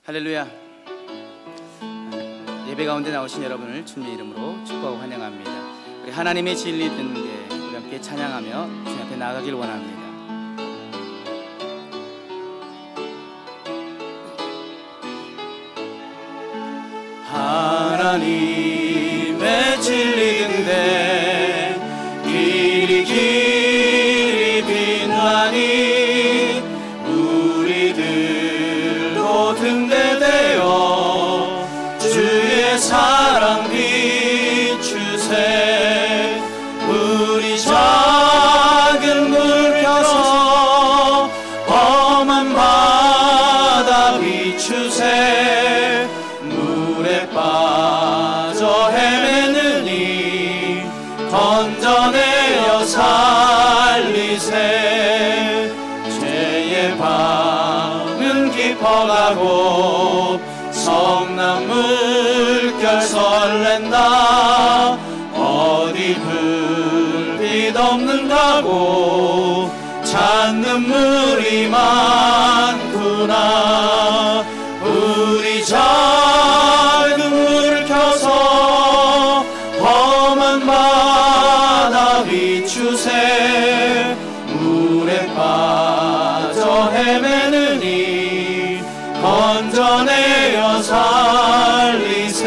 할렐루야. 예배 가운데 나오신 여러분을 주님의 이름으로 축복하고 환영합니다. 우리 하나님의 진리 듣는 게 우리 함께 찬양하며 주님 앞에 나아가길 원합니다. 하나님의 진리 등대 길이 길이 빛나니 우리들도 등대되어 주의 사랑 비추세. 우리 작은 물 켜서 험한 바다 비추세. 물에 빠져 헤매느니 건져내어 살리세. 죄의 밤은 깊어가고 성난 물결 설렌다. 어디 불빛 없는가고 찾는 물이 많구나. 우리 작은 물 켜서 험한 바다 비추세. 물에 빠져 헤매느니 건져내어 살리세.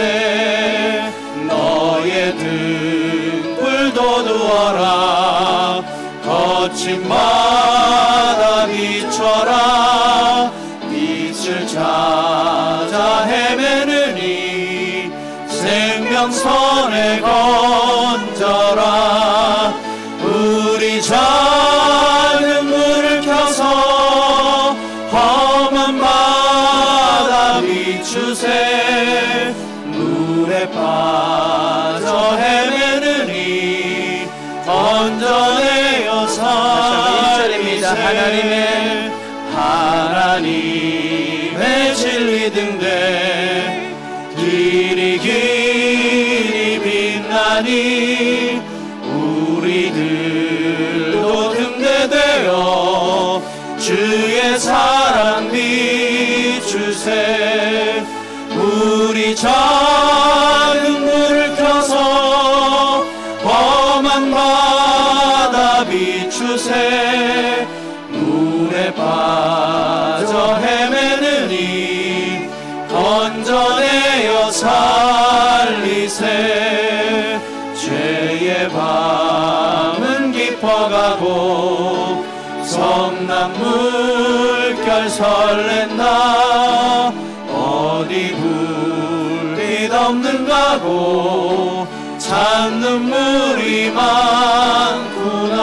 너의 등불도 두어라. 거친 바다 비춰라. 빛을 찾아 헤매느니 생명선에 건져라. 우리 작은 물을 켜서 험한 바다 비추세. 물에 빠져 헤매느니 건져내어 살리세. 하나님의 진리 등대 길이 길이 빛나니 우리들도 등대되어 주의 사랑 비추세. 우리 작은 물을 켜서 험한 바다 비추세. 물에 빠져 헤매느니 건져내어 살리세. 죄의 밤은 깊어가고 성난 물결 설렌다. 어디 불빛 없는가고 찾는 물이 많구나.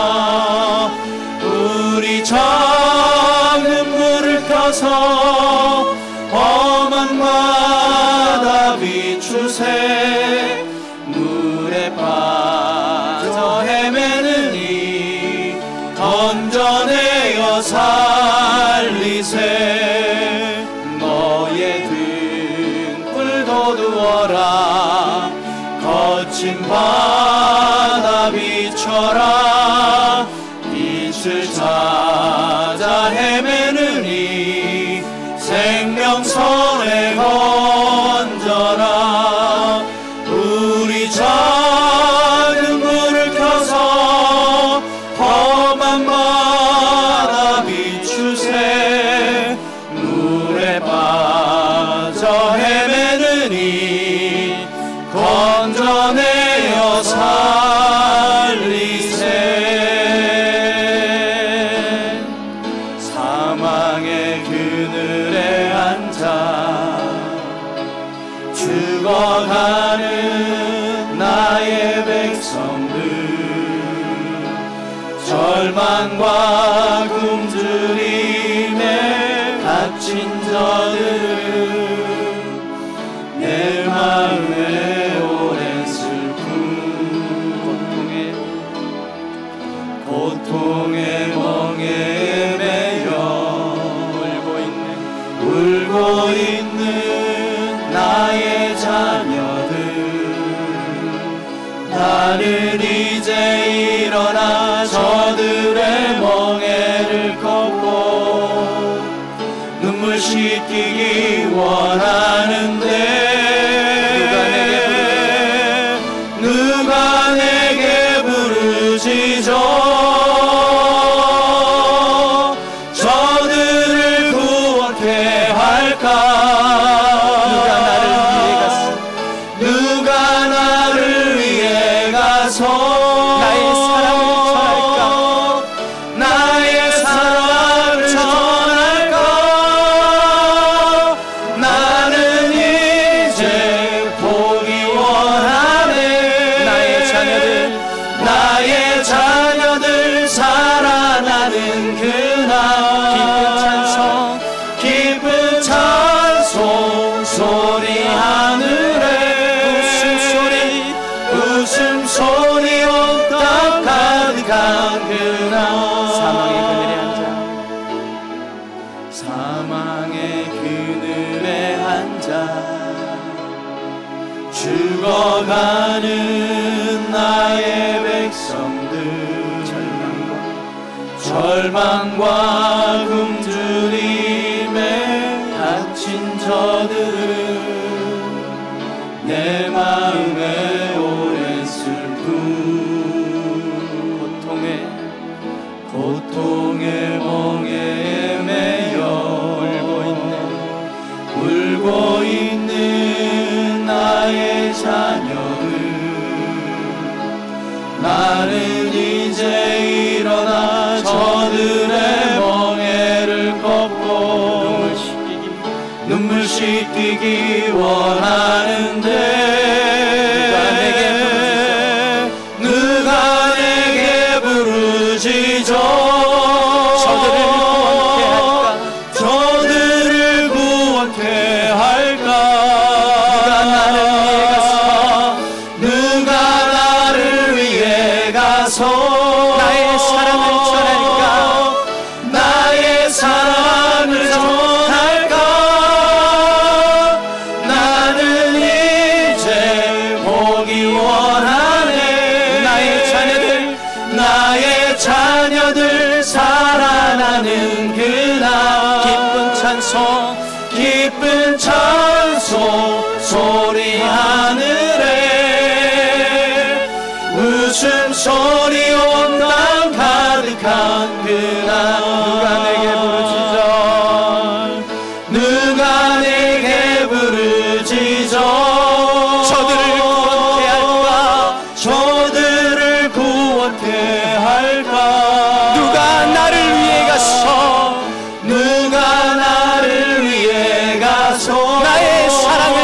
우리 작은 물을 켜서 험한 바다 비추세. 물에 빠져 헤매느니 건져내어 살리세. 너의 등불도 두어라. 거친 바다 비춰라. 빛을 찾아 헤매느니 생명선에 건져라. 우리 작은 물을 켜서 험한 바다 비추세. 물에 빠져 헤매느니 건져내어 살리세. 사망의 그늘에 앉아 죽어가는 나의 백성들, 절망과 굶주림에 갇힌 저들은 내 마음에 오랜 슬픔 고통의 멍에에 매여 울고 있는 나의 자녀들, 나는 이제 일어나 저들의 멍에를 걷고 눈물 씻기기 원하는데 누가 내게 부르짖어 저들을 구원케 할까? 누가 나를 위해 가서 나의 사랑을 전할까? 나는 이제 보기 원하네. 나의 자녀들 살아나는 그날 기쁜 찬송 소리 하늘에 웃음소리 온 땅 가득한 그날 사망의 그늘에 앉아 죽어가는 나의 백성들 절망과 굶주림에 갇힌 저들은 내 마음에 오랜 슬픔 고통의 멍에 매여 울고 있는 나의 자녀들 나는 이제 일어나 저들의 멍에를 걷고 눈물 씻기기 원하는데 누가 내게 부르짖어 저들을 구원케 할까? 누가 나를 위해 가서 나의 사랑을 전할까? 나는 이제 보기 원하네. 나의 자녀들 살아나는 그날 기쁜 찬송 소리 하늘에 웃음소리 온 땅 가득한 그날 누가 내게 부르짖어 저들을 구원케 할까? 누가 나를 위해 가서 나의 사랑을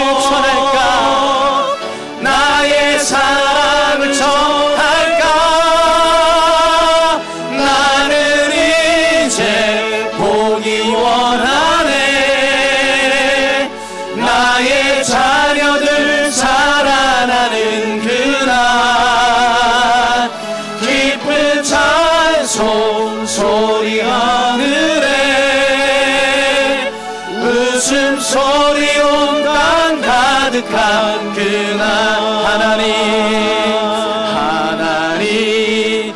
전할까? 나는 이제 보기 원하네. 나의 자녀들 살아나는 그날 기쁜 찬송 소리 하늘에 웃음소리 온 땅 가득한 그날 하나님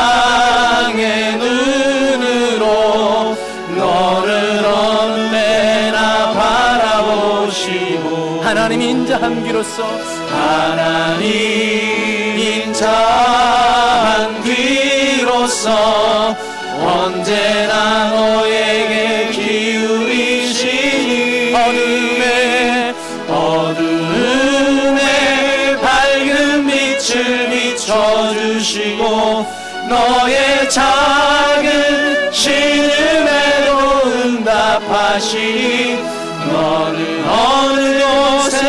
사랑의 눈으로 너를 언제나 바라보시고 하나님 인자한 귀로서 언제나 너에게 기울이시니 어두움에 밝은 빛을 비춰주시고 너의 작은 신음에도 응답하시니 너는 어느 곳에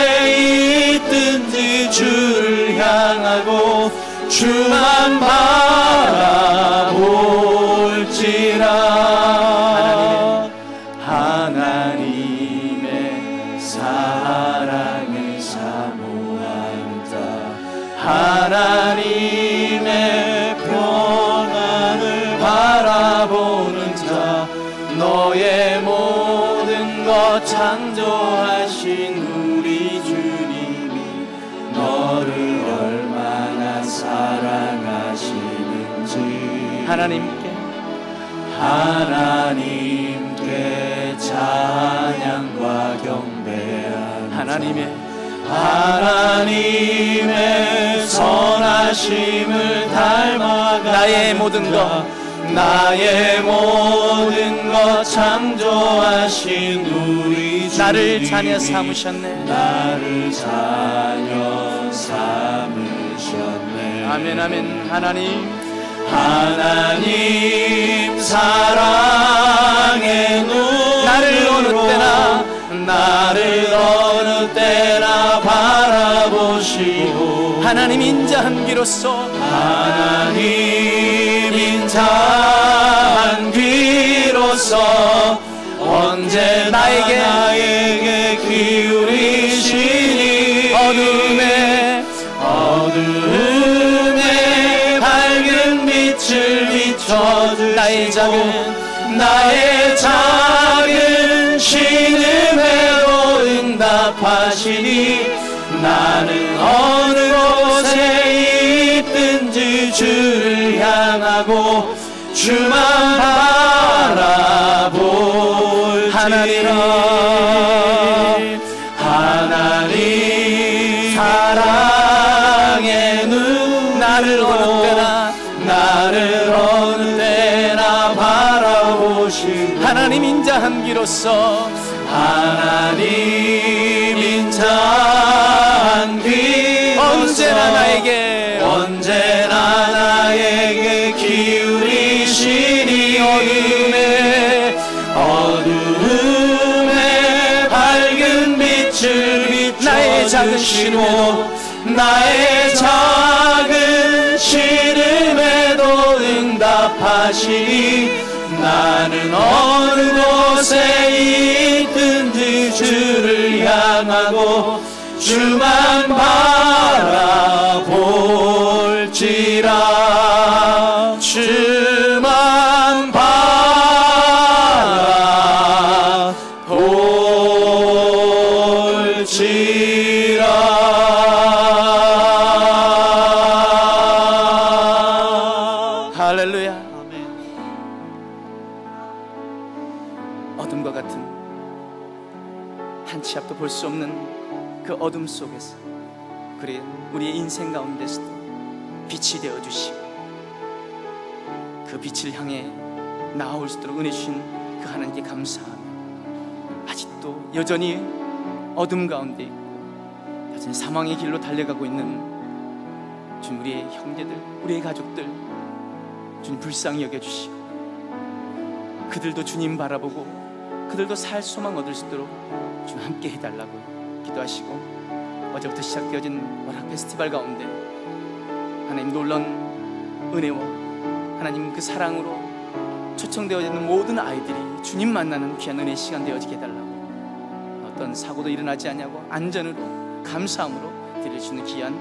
있든지 주를 향하고 주만 바라볼지라. 하나님의 사랑을 사모하는 자 하나님의 평안을 바라보는 자 너의 모든 것 창조하신 우리 주님이 너를 얼마나 사랑하시는지 하나님께 찬양과 경배합니다. 하나님의 선하심을 닮아가 나의 모든 것 창조하신 우리 주 나를 자녀 삼으셨네. 나를 자녀 삼으셨네. 아멘 아멘. 하나님 사랑의 눈으로 나를 어느 때나 바라보시고 하나님 인자한 귀로서 언제나 나에게 기울이시니 어둠에 밝은 빛을 비춰주시고 나의 작은 신음에도 응답하시니 나는 어느 곳에 있든지 주를 향하고 주만 바라볼지라. 하나님 사랑의 눈으로 나를 어느 때나 바라보시고 하나님 인자한 귀로서 언제나 나에게 기울이시니 어둠에 밝은 빛을 비춰주시고 나의 작은 신음에도 응답하시니 나는 어느 곳에 있든지 주를 향하고 주만 바라볼지라. 주만 바라볼지라. 할렐루야. 아멘. 어둠과 같은 한 치 앞도 볼 수 없는 그 어둠 속에서 그래 우리의 인생 가운데서도 빛이 되어주시고 그 빛을 향해 나아올 수 있도록 은혜 주신 그 하나님께 감사하며 아직도 여전히 어둠 가운데 있고 여전히 사망의 길로 달려가고 있는 주님, 우리의 형제들, 우리의 가족들 주님 불쌍히 여겨주시고 그들도 주님 바라보고 그들도 살 소망 얻을 수 있도록 주님 함께 해달라고 기도하시고, 어제부터 시작되어진 월학 페스티벌 가운데 하나님 놀라운 은혜와 하나님 그 사랑으로 초청되어지는 모든 아이들이 주님 만나는 귀한 은혜의 시간 되어지게 해달라고, 어떤 사고도 일어나지 않냐고 안전으로 감사함으로 드릴 수 있는 귀한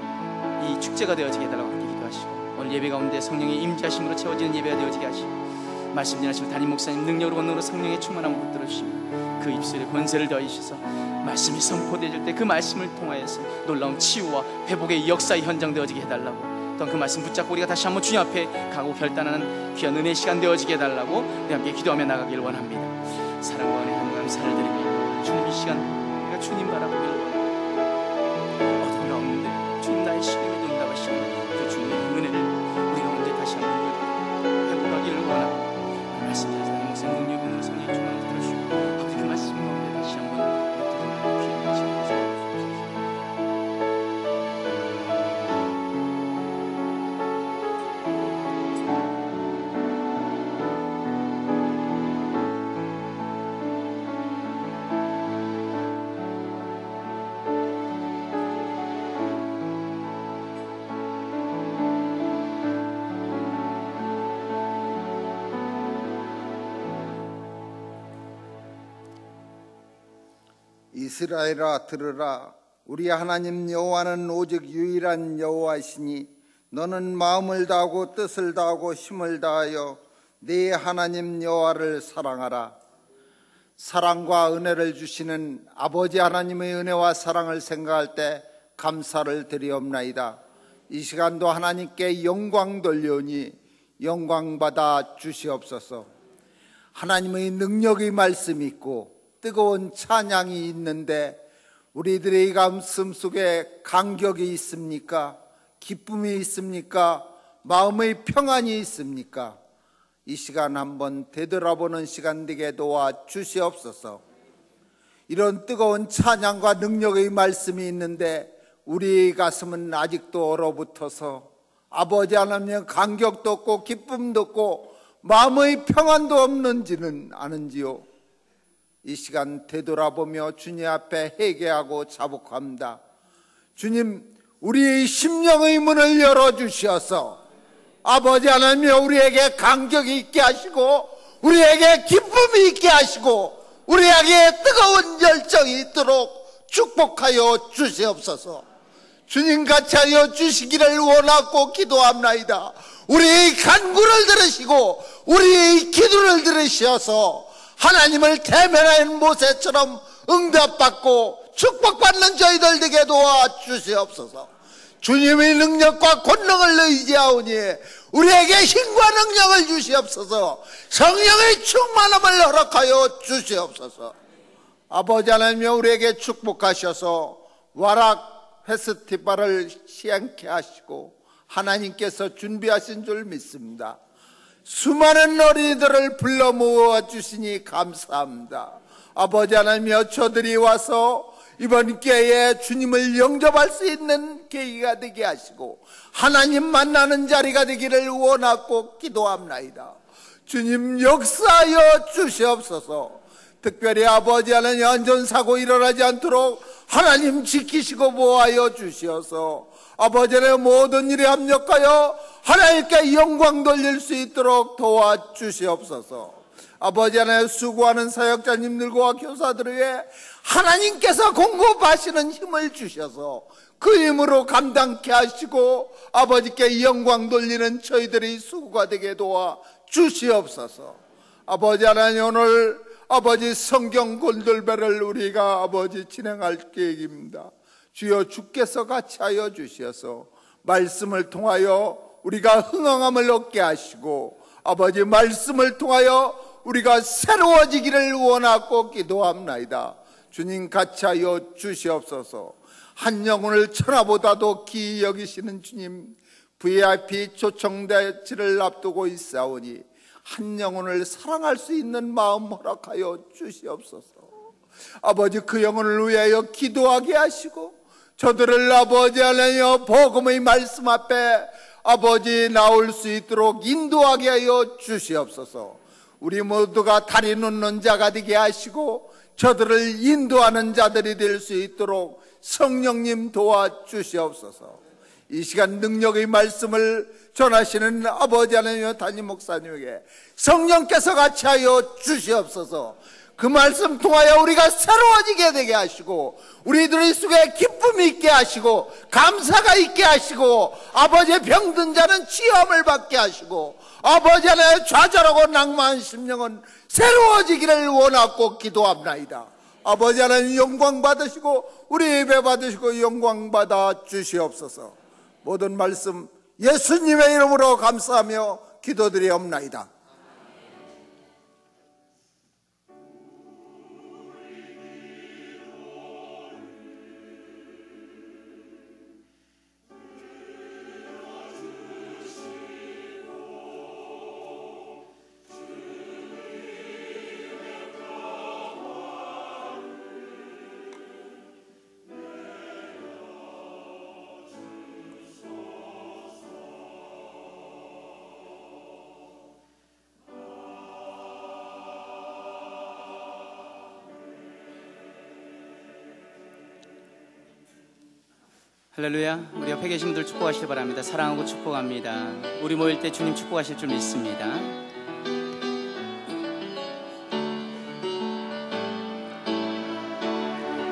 이 축제가 되어지게 해달라고 함께 기도하시고, 오늘 예배 가운데 성령의 임재하심으로 채워지는 예배가 되어지게 하시고, 말씀 전하시는 담임 목사님 능력으로 권능으로 성령의 충만함을 붙들어 주시고 그 입술에 권세를 더해주셔서 말씀이 선포되어질 때 그 말씀을 통하여서 놀라운 치유와 회복의 역사의 현장 되어지게 해달라고, 또한 그 말씀 붙잡고 우리가 다시 한번 주님 앞에 가고 결단하는 귀한 은혜의 시간 되어지게 해달라고 우리 함께 기도하며 나가길 원합니다. 사랑과 은혜 하나님 감사를 드리며 주님 이 시간 우리가 주님 바라보길 원합니다. 어둠 가운데 주님 나의 시름에 응답하시는 그 주님의 은혜를 우리 가운데 다시 한번 회복하기를 원합니다. 말씀드린 사랑의 목사님 능력으로 성령의 충만을 들어주시고 아버지 그 말씀 가운데 다시 한번 귀한 시간 이스라엘아 들으라. 우리 하나님 여호와는 오직 유일한 여호와이시니 너는 마음을 다하고 뜻을 다하고 힘을 다하여 네 하나님 여호와를 사랑하라. 사랑과 은혜를 주시는 아버지 하나님의 은혜와 사랑을 생각할 때 감사를 드리옵나이다. 이 시간도 하나님께 영광 돌려오니 영광 받아 주시옵소서. 하나님의 능력의 말씀이 있고 뜨거운 찬양이 있는데 우리들의 가슴 속에 감격이 있습니까? 기쁨이 있습니까? 마음의 평안이 있습니까? 이 시간 한번 되돌아보는 시간 되게 도와 주시옵소서. 이런 뜨거운 찬양과 능력의 말씀이 있는데 우리의 가슴은 아직도 얼어붙어서 아버지 하나님 감격도 없고 기쁨도 없고 마음의 평안도 없는지는 아는지요? 이 시간 되돌아보며 주님 앞에 회개하고 자복합니다. 주님, 우리의 심령의 문을 열어주셔서 아버지 하나님 우리에게 감격이 있게 하시고 우리에게 기쁨이 있게 하시고 우리에게 뜨거운 열정이 있도록 축복하여 주시옵소서. 주님같이 하여 주시기를 원하고 기도합나이다. 우리의 간구를 들으시고 우리의 기도를 들으셔서 하나님을 대면하는 모세처럼 응답받고 축복받는 저희들 되게 도와주시옵소서. 주님의 능력과 권능을 의지하오니 우리에게 힘과 능력을 주시옵소서. 성령의 충만함을 허락하여 주시옵소서. 아버지 하나님 우리에게 축복하셔서 와락 페스티벌을 시행케 하시고 하나님께서 준비하신 줄 믿습니다. 수많은 어린이들을 불러 모아 주시니 감사합니다. 아버지 하나님여 저들이 와서 이번 기회에 주님을 영접할 수 있는 계기가 되게 하시고 하나님 만나는 자리가 되기를 원하고 기도합나이다. 주님 역사하여 주시옵소서. 특별히 아버지 하나님 안전사고 일어나지 않도록 하나님 지키시고 보호하여 주시어서 아버지 하나님 모든 일에 합력하여 하나님께 영광 돌릴 수 있도록 도와주시옵소서. 아버지 하나님 수고하는 사역자님들과 교사들을 위해 하나님께서 공급하시는 힘을 주셔서 그 힘으로 감당케 하시고 아버지께 영광 돌리는 저희들의 수고가 되게 도와 주시옵소서. 아버지 하나님 오늘 아버지 성경 골돌배를 우리가 아버지 진행할 계획입니다. 주여 주께서 같이 하여 주셔서 말씀을 통하여 우리가 흥황함을 얻게 하시고 아버지 말씀을 통하여 우리가 새로워지기를 원하고 기도합나이다. 주님 같이 하여 주시옵소서. 한 영혼을 천하보다도 귀히 여기시는 주님, VIP 초청대치를 앞두고 있사오니 한 영혼을 사랑할 수 있는 마음 허락하여 주시옵소서. 아버지 그 영혼을 위하여 기도하게 하시고 저들을 아버지 하나님 복음의 말씀 앞에 아버지 나올 수 있도록 인도하게 하여 주시옵소서. 우리 모두가 다리 놓는 자가 되게 하시고 저들을 인도하는 자들이 될 수 있도록 성령님 도와주시옵소서. 이 시간 능력의 말씀을 전하시는 아버지 하나님 담임 목사님에게 성령께서 같이 하여 주시옵소서. 그 말씀 통하여 우리가 새로워지게 되게 하시고 우리들의 속에 기쁨이 있게 하시고 감사가 있게 하시고 아버지의 병든 자는 치유함을 받게 하시고 아버지 하나님 좌절하고 낭만한 심령은 새로워지기를 원하고 기도합나이다. 아버지 하나님 영광 받으시고 우리 예배 받으시고 영광 받아 주시옵소서. 모든 말씀 예수님의 이름으로 감사하며 기도드리옵나이다. 할렐루야. 우리 옆에 계신 분들 축복하시길 바랍니다. 사랑하고 축복합니다. 우리 모일 때 주님 축복하실 줄 믿습니다.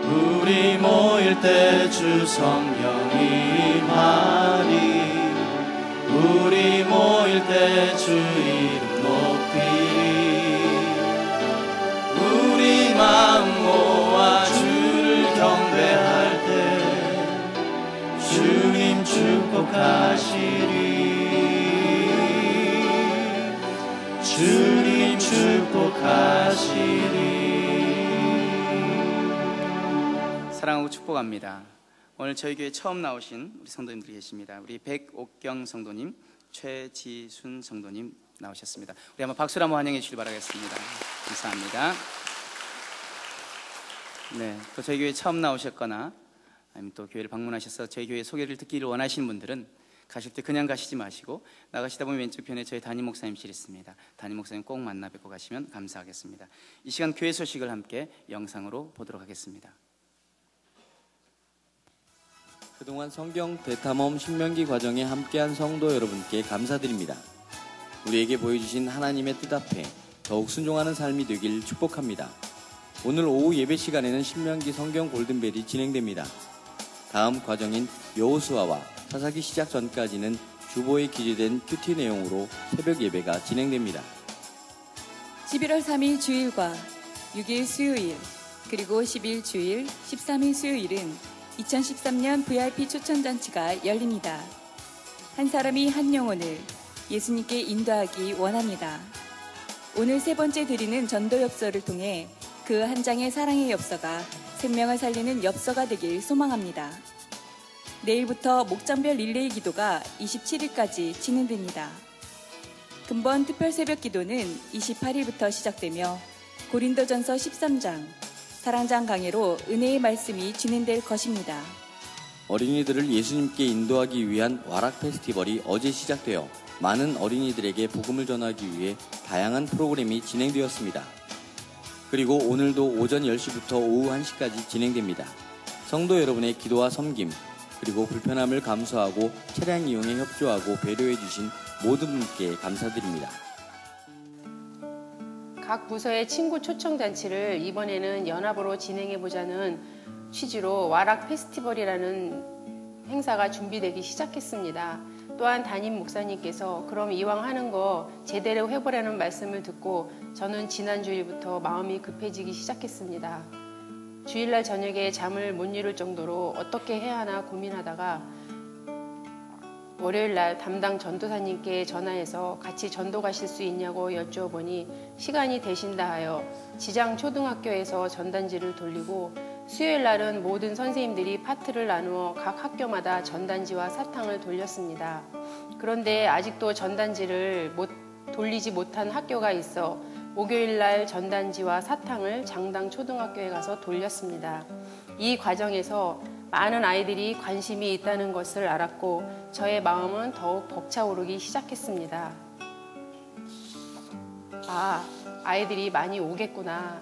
우리 모일 때 주 성령이 임하니 우리 모일 때 주 이름 높이 우리 마음 모아 주를 경배할 때 주님 축복하시리 주님 축복하시리 사랑하고 축복합니다. 오늘 저희 교회 처음 나오신 우리 성도님들이 계십니다. 우리 백옥경 성도님, 최지순 성도님 나오셨습니다. 우리 한번 박수로 한번 환영해 주시길 바라겠습니다. 감사합니다. 네, 또 저희 교회 처음 나오셨거나 아니면 또 교회를 방문하셔서 저희 교회 소개를 듣기를 원하시는 분들은 가실 때 그냥 가시지 마시고 나가시다 보면 왼쪽 편에 저희 담임 목사님실이 있습니다. 담임 목사님 꼭 만나 뵙고 가시면 감사하겠습니다. 이 시간 교회 소식을 함께 영상으로 보도록 하겠습니다. 그동안 성경 대탐험 신명기 과정에 함께한 성도 여러분께 감사드립니다. 우리에게 보여주신 하나님의 뜻 앞에 더욱 순종하는 삶이 되길 축복합니다. 오늘 오후 예배 시간에는 신명기 성경 골든벨이 진행됩니다. 다음 과정인 여호수아와 사사기 시작 전까지는 주보에 기재된 큐티 내용으로 새벽 예배가 진행됩니다. 11월 3일 주일과 6일 수요일, 그리고 10일 주일, 13일 수요일은 2013년 VIP 초청잔치가 열립니다. 한 사람이 한 영혼을 예수님께 인도하기 원합니다. 오늘 세 번째 드리는 전도 엽서를 통해 그 한 장의 사랑의 엽서가 생명을 살리는 엽서가 되길 소망합니다. 내일부터 목장별 릴레이 기도가 27일까지 진행됩니다. 금번 특별 새벽 기도는 28일부터 시작되며 고린도전서 13장, 사랑장 강해로 은혜의 말씀이 진행될 것입니다. 어린이들을 예수님께 인도하기 위한 와락 페스티벌이 어제 시작되어 많은 어린이들에게 복음을 전하기 위해 다양한 프로그램이 진행되었습니다. 그리고 오늘도 오전 10시부터 오후 1시까지 진행됩니다. 성도 여러분의 기도와 섬김, 그리고 불편함을 감수하고 차량 이용에 협조하고 배려해 주신 모든 분께 감사드립니다. 각 부서의 친구 초청잔치를 이번에는 연합으로 진행해보자는 취지로 와락 페스티벌이라는 행사가 준비되기 시작했습니다. 또한 담임 목사님께서 그럼 이왕 하는 거 제대로 해보라는 말씀을 듣고 저는 지난 주일부터 마음이 급해지기 시작했습니다. 주일날 저녁에 잠을 못 이룰 정도로 어떻게 해야 하나 고민하다가 월요일날 담당 전도사님께 전화해서 같이 전도 가실 수 있냐고 여쭈어보니 시간이 되신다 하여 지장초등학교에서 전단지를 돌리고 수요일날은 모든 선생님들이 파트를 나누어 각 학교마다 전단지와 사탕을 돌렸습니다. 그런데 아직도 전단지를 돌리지 못한 학교가 있어 목요일날 전단지와 사탕을 장당 초등학교에 가서 돌렸습니다. 이 과정에서 많은 아이들이 관심이 있다는 것을 알았고 저의 마음은 더욱 벅차오르기 시작했습니다. 아이들이 많이 오겠구나.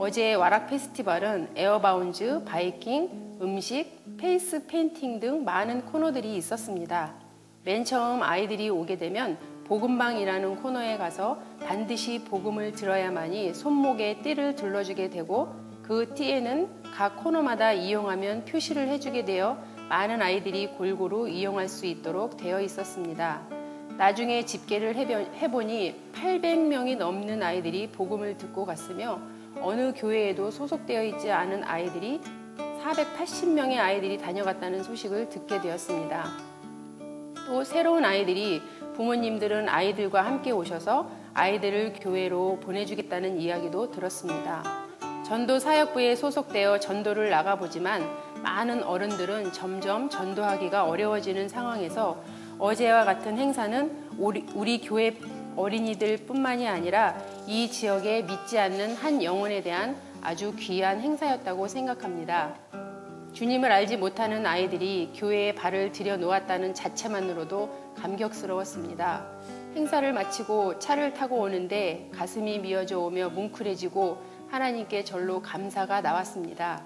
어제 와락 페스티벌은 에어바운즈, 바이킹, 음식, 페이스 페인팅 등 많은 코너들이 있었습니다. 맨 처음 아이들이 오게 되면 복음방이라는 코너에 가서 반드시 복음을 들어야만이 손목에 띠를 둘러주게 되고 그 띠에는 각 코너마다 이용하면 표시를 해주게 되어 많은 아이들이 골고루 이용할 수 있도록 되어 있었습니다. 나중에 집계를 해보니 800명이 넘는 아이들이 복음을 듣고 갔으며 어느 교회에도 소속되어 있지 않은 아이들이 480명의 아이들이 다녀갔다는 소식을 듣게 되었습니다. 또 새로운 아이들이 부모님들은 아이들과 함께 오셔서 아이들을 교회로 보내주겠다는 이야기도 들었습니다. 전도 사역부에 소속되어 전도를 나가보지만 많은 어른들은 점점 전도하기가 어려워지는 상황에서 어제와 같은 행사는 우리 교회 어린이들 뿐만이 아니라 이 지역에 믿지 않는 한 영혼에 대한 아주 귀한 행사였다고 생각합니다. 주님을 알지 못하는 아이들이 교회에 발을 들여놓았다는 자체만으로도 감격스러웠습니다. 행사를 마치고 차를 타고 오는데 가슴이 미어져 오며 뭉클해지고 하나님께 절로 감사가 나왔습니다.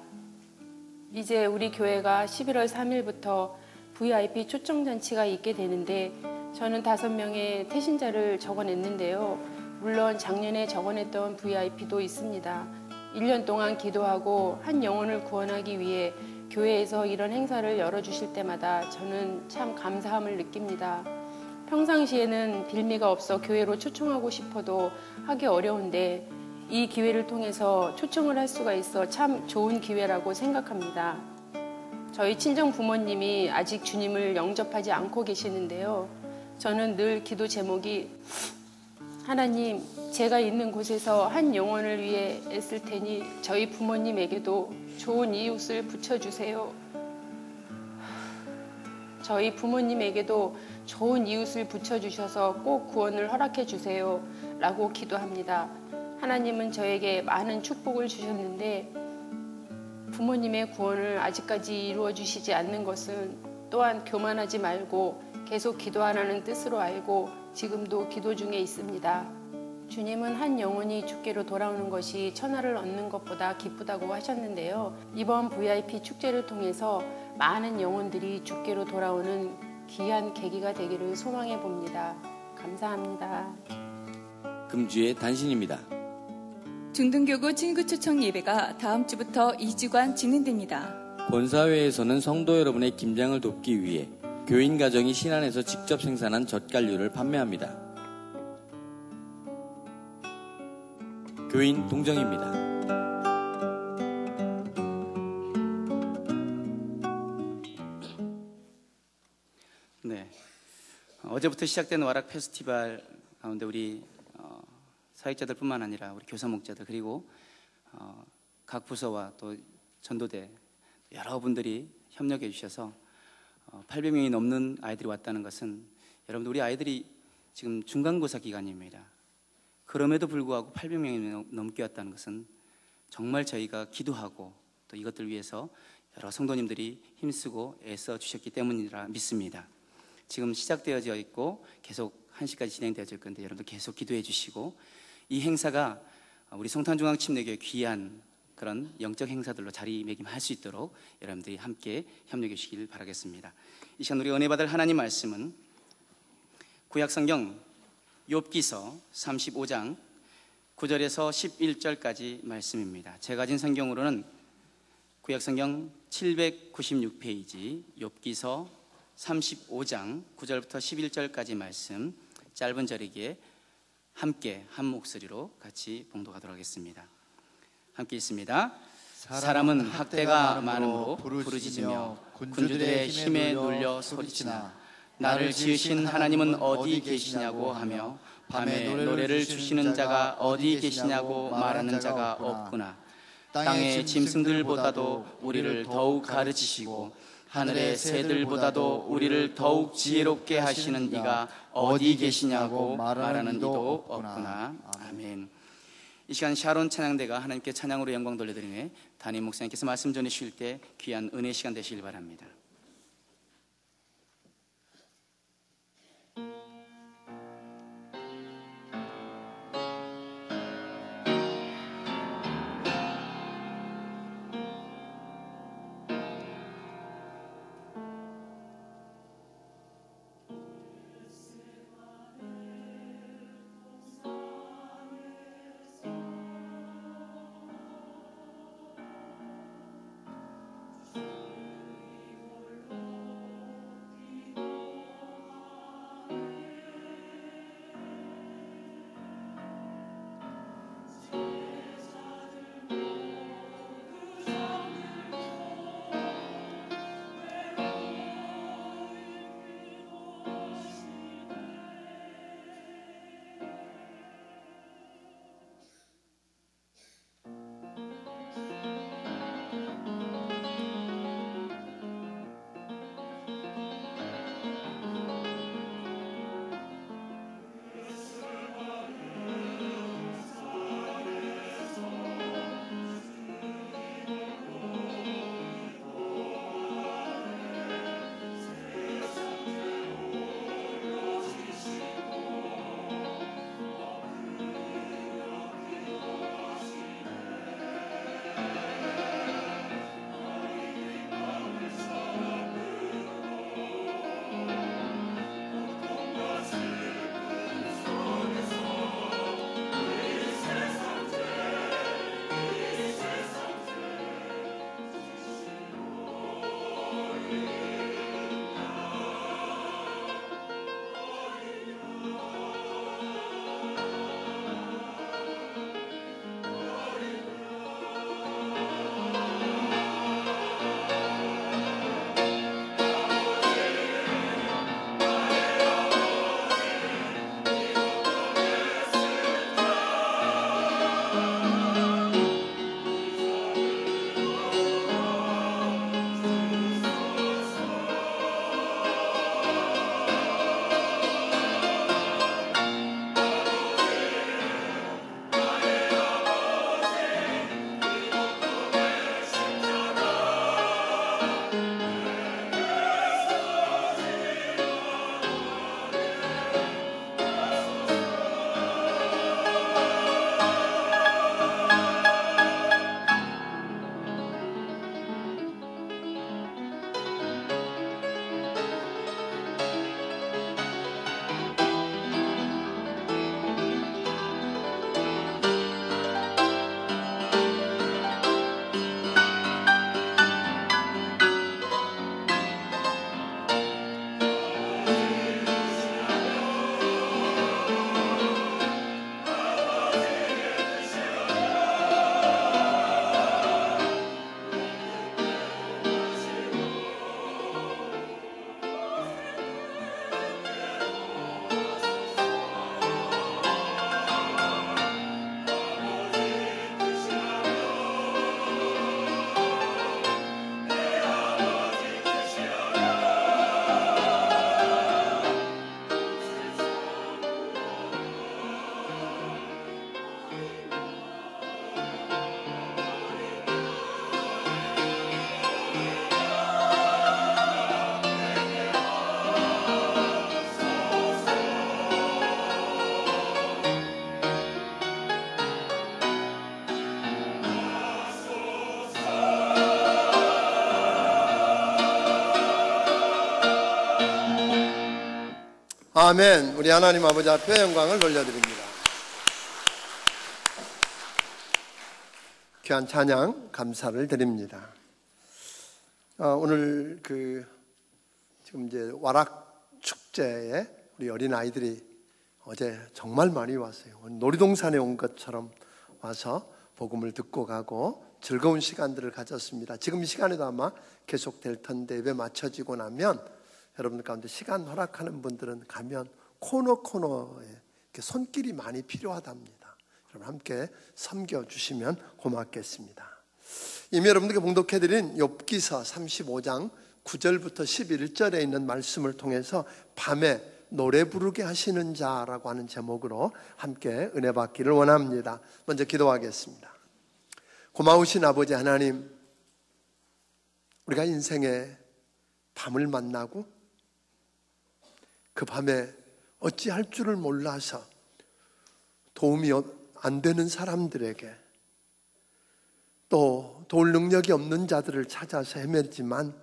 이제 우리 교회가 11월 3일부터 VIP 초청잔치가 있게 되는데 저는 5명의 태신자를 적어냈는데요. 물론 작년에 적어냈던 VIP도 있습니다. 1년 동안 기도하고 한 영혼을 구원하기 위해 교회에서 이런 행사를 열어주실 때마다 저는 참 감사함을 느낍니다. 평상시에는 빌미가 없어 교회로 초청하고 싶어도 하기 어려운데 이 기회를 통해서 초청을 할 수가 있어 참 좋은 기회라고 생각합니다. 저희 친정 부모님이 아직 주님을 영접하지 않고 계시는데요. 저는 늘 기도 제목이 하나님, 제가 있는 곳에서 한 영혼을 위해 애쓸 테니 저희 부모님에게도 좋은 이웃을 붙여주세요. 저희 부모님에게도 좋은 이웃을 붙여주셔서 꼭 구원을 허락해 주세요 라고 기도합니다. 하나님은 저에게 많은 축복을 주셨는데 부모님의 구원을 아직까지 이루어 주시지 않는 것은 또한 교만하지 말고 계속 기도하라는 뜻으로 알고 지금도 기도 중에 있습니다. 주님은 한 영혼이 주께로 돌아오는 것이 천하를 얻는 것보다 기쁘다고 하셨는데요. 이번 VIP 축제를 통해서 많은 영혼들이 주께로 돌아오는 귀한 계기가 되기를 소망해 봅니다. 감사합니다. 금주의 단신입니다. 중등교구 친구 초청 예배가 다음 주부터 2주간 진행됩니다. 권사회에서는 성도 여러분의 김장을 돕기 위해 교인 가정이 신안에서 직접 생산한 젓갈류를 판매합니다. 교인 동정입니다. 네, 어제부터 시작된 와락 페스티벌 가운데 우리 사역자들뿐만 아니라 우리 교사 목자들 그리고 각 부서와 또 전도대 여러분들이 협력해 주셔서 800명이 넘는 아이들이 왔다는 것은 여러분들 우리 아이들이 지금 중간고사 기간입니다. 그럼에도 불구하고 800명이 넘게 왔다는 것은 정말 저희가 기도하고 또 이것들 위해서 여러 성도님들이 힘쓰고 애써 주셨기 때문이라 믿습니다. 지금 시작되어져 있고 계속 1시까지 진행되어질 건데 여러분들 계속 기도해 주시고 이 행사가 우리 성탄중앙침례교회 귀한 그런 영적 행사들로 자리매김할 수 있도록 여러분들이 함께 협력해 주시길 바라겠습니다. 이 시간 우리 은혜 받을 하나님 말씀은 구약성경 욥기서 35장 9절에서 11절까지 말씀입니다. 제가 가진 성경으로는 구약성경 796페이지 욥기서 35장 9절부터 11절까지 말씀 짧은 절이기에 함께 한 목소리로 같이 봉독하도록 하겠습니다. 함께 있습니다. 사람은 학대가 많음으로 부르짖으며 군주들의 힘에 눌려 소리치나 나를 지으신 하나님은 어디 계시냐고 하며 밤에 노래를 주시는 자가 어디 계시냐고 말하는 자가 없구나. 땅의 짐승들보다도 우리를 더욱 가르치시고 하늘의 새들보다도 우리를 더욱 지혜롭게 하시는 이가 어디 계시냐고 말하는 이도 없구나. 아멘. 이 시간 샤론 찬양대가 하나님께 찬양으로 영광 돌려드리네 담임 목사님께서 말씀 전해주실 때 귀한 은혜 시간 되시길 바랍니다. 아멘. 우리 하나님 아버지 앞에 영광을 돌려드립니다. 귀한 찬양 감사를 드립니다. 오늘 지금 이제 와락 축제에 우리 어린 아이들이 어제 정말 많이 왔어요. 놀이동산에 온 것처럼 와서 복음을 듣고 가고 즐거운 시간들을 가졌습니다. 지금 이 시간에도 아마 계속될 텐데, 예배 마쳐지고 나면 여러분들 가운데 시간 허락하는 분들은 가면 코너에 이렇게 손길이 많이 필요하답니다. 여러분 함께 섬겨주시면 고맙겠습니다. 이미 여러분들께 봉독해드린 욥기서 35장 9절부터 11절에 있는 말씀을 통해서 밤에 노래 부르게 하시는 자라고 하는 제목으로 함께 은혜 받기를 원합니다. 먼저 기도하겠습니다. 고마우신 아버지 하나님, 우리가 인생에 밤을 만나고 그 밤에 어찌할 줄을 몰라서 도움이 안 되는 사람들에게, 또 도울 능력이 없는 자들을 찾아서 헤매지만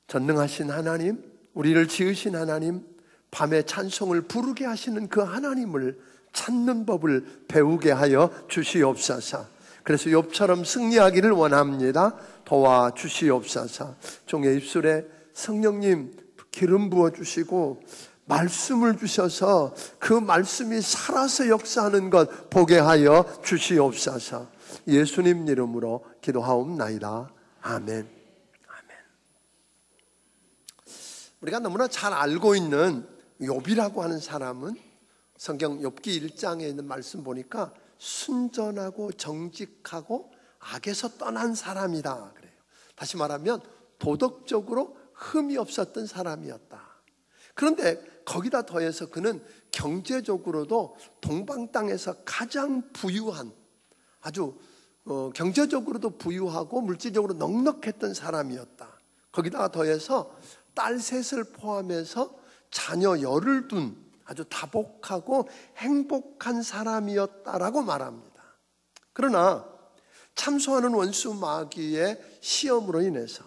전능하신 하나님, 우리를 지으신 하나님, 밤에 찬송을 부르게 하시는 그 하나님을 찾는 법을 배우게 하여 주시옵소서. 그래서 욥처럼 승리하기를 원합니다. 도와주시옵소서. 종의 입술에 성령님 기름 부어주시고 말씀을 주셔서 그 말씀이 살아서 역사하는 것 보게 하여 주시옵소서. 예수님 이름으로 기도하옵나이다. 아멘. 아멘. 우리가 너무나 잘 알고 있는 욥이라고 하는 사람은 성경 욥기 1장에 있는 말씀 보니까 순전하고 정직하고 악에서 떠난 사람이다 그래요. 다시 말하면 도덕적으로 흠이 없었던 사람이었다. 그런데 거기다 더해서 그는 경제적으로도 동방 땅에서 가장 부유한, 아주 경제적으로도 부유하고 물질적으로 넉넉했던 사람이었다. 거기다가 더해서 딸 셋을 포함해서 자녀 열을 둔 아주 다복하고 행복한 사람이었다라고 말합니다. 그러나 참소하는 원수 마귀의 시험으로 인해서,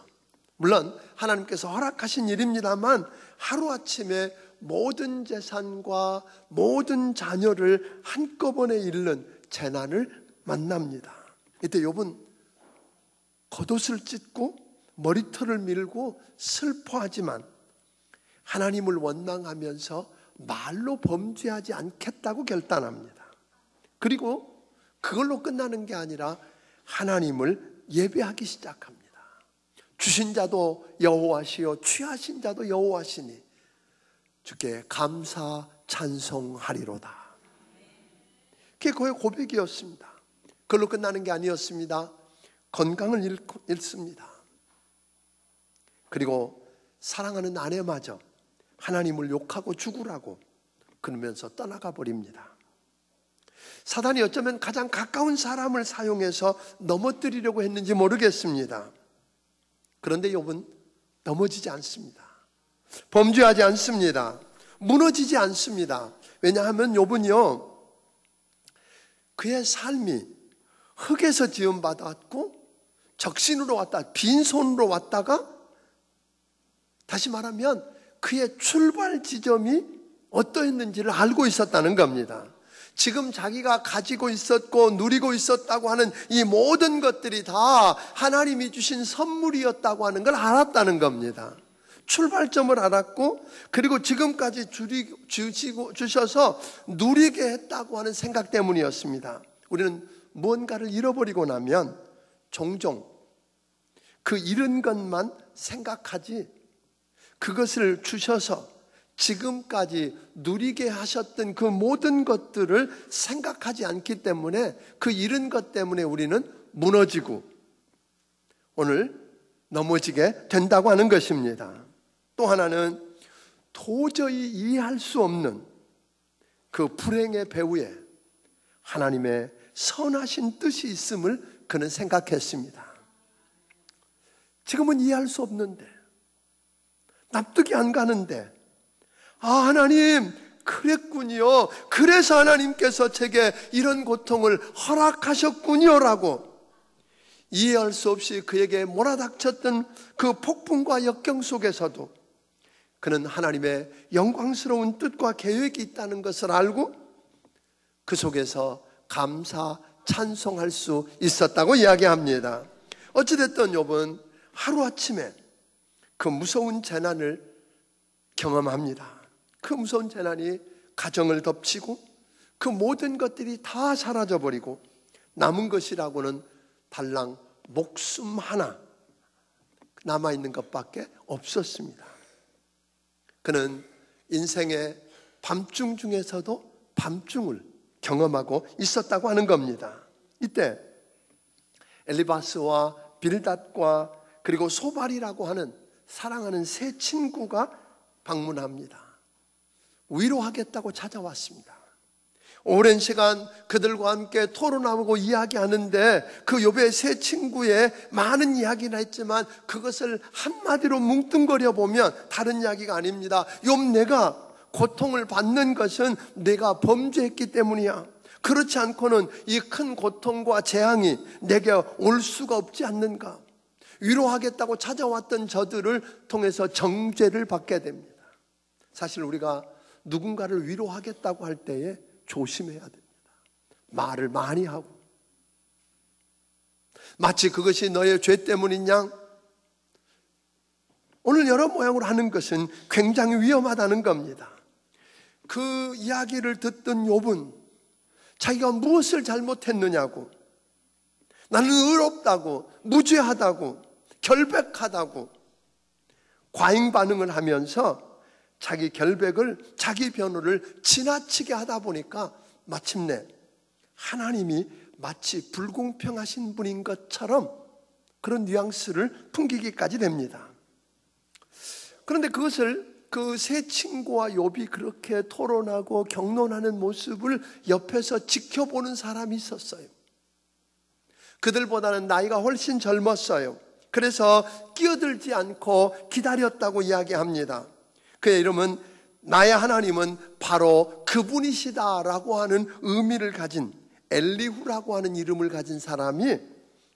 물론 하나님께서 허락하신 일입니다만, 하루아침에 모든 재산과 모든 자녀를 한꺼번에 잃는 재난을 만납니다. 이때 욥은 겉옷을 찢고 머리털을 밀고 슬퍼하지만 하나님을 원망하면서 말로 범죄하지 않겠다고 결단합니다. 그리고 그걸로 끝나는 게 아니라 하나님을 예배하기 시작합니다. 주신 자도 여호와시요 취하신 자도 여호와시니 주께 감사 찬송하리로다. 그게 그의 고백이었습니다. 그걸로 끝나는 게 아니었습니다. 건강을 잃습니다. 그리고 사랑하는 아내마저 하나님을 욕하고 죽으라고 그러면서 떠나가 버립니다. 사단이 어쩌면 가장 가까운 사람을 사용해서 넘어뜨리려고 했는지 모르겠습니다. 그런데 욥은 넘어지지 않습니다. 범죄하지 않습니다. 무너지지 않습니다. 왜냐하면 욥은요, 그의 삶이 흙에서 지음받았고 적신으로 왔다, 빈손으로 왔다가, 다시 말하면 그의 출발 지점이 어떠했는지를 알고 있었다는 겁니다. 지금 자기가 가지고 있었고 누리고 있었다고 하는 이 모든 것들이 다 하나님이 주신 선물이었다고 하는 걸 알았다는 겁니다. 출발점을 알았고, 그리고 지금까지 주셔서 누리게 했다고 하는 생각 때문이었습니다. 우리는 무언가를 잃어버리고 나면 종종 그 잃은 것만 생각하지, 그것을 주셔서 지금까지 누리게 하셨던 그 모든 것들을 생각하지 않기 때문에 그 잃은 것 때문에 우리는 무너지고 오늘 넘어지게 된다고 하는 것입니다. 또 하나는 도저히 이해할 수 없는 그 불행의 배후에 하나님의 선하신 뜻이 있음을 그는 생각했습니다. 지금은 이해할 수 없는데, 납득이 안 가는데, 아, 하나님 그랬군요. 그래서 하나님께서 제게 이런 고통을 허락하셨군요 라고 이해할 수 없이 그에게 몰아닥쳤던 그 폭풍과 역경 속에서도 그는 하나님의 영광스러운 뜻과 계획이 있다는 것을 알고 그 속에서 감사, 찬송할 수 있었다고 이야기합니다. 어찌됐든 욥은 하루아침에 그 무서운 재난을 경험합니다. 그 무서운 재난이 가정을 덮치고 그 모든 것들이 다 사라져버리고 남은 것이라고는 달랑 목숨 하나 남아있는 것밖에 없었습니다. 그는 인생의 밤중 중에서도 밤중을 경험하고 있었다고 하는 겁니다. 이때 엘리바스와 빌닷과 그리고 소발이라고 하는 사랑하는 세 친구가 방문합니다. 위로하겠다고 찾아왔습니다. 오랜 시간 그들과 함께 토론하고 이야기하는데 그 욥의 세 친구의 많은 이야기나 했지만 그것을 한마디로 뭉뚱거려 보면 다른 이야기가 아닙니다. 욥, 내가 고통을 받는 것은 내가 범죄했기 때문이야. 그렇지 않고는 이 큰 고통과 재앙이 내게 올 수가 없지 않는가. 위로하겠다고 찾아왔던 저들을 통해서 정죄를 받게 됩니다. 사실 우리가 누군가를 위로하겠다고 할 때에 조심해야 됩니다. 말을 많이 하고 마치 그것이 너의 죄 때문인 양 오늘 여러 모양으로 하는 것은 굉장히 위험하다는 겁니다. 그 이야기를 듣던 욥은 자기가 무엇을 잘못했느냐고, 나는 의롭다고, 무죄하다고, 결백하다고 과잉 반응을 하면서 자기 결백을, 자기 변호를 지나치게 하다 보니까 마침내 하나님이 마치 불공평하신 분인 것처럼 그런 뉘앙스를 풍기기까지 됩니다. 그런데 그것을 그 세 친구와 욥이 그렇게 토론하고 격론하는 모습을 옆에서 지켜보는 사람이 있었어요. 그들보다는 나이가 훨씬 젊었어요. 그래서 끼어들지 않고 기다렸다고 이야기합니다. 그의 이름은 나의 하나님은 바로 그분이시다라고 하는 의미를 가진 엘리후라고 하는 이름을 가진 사람이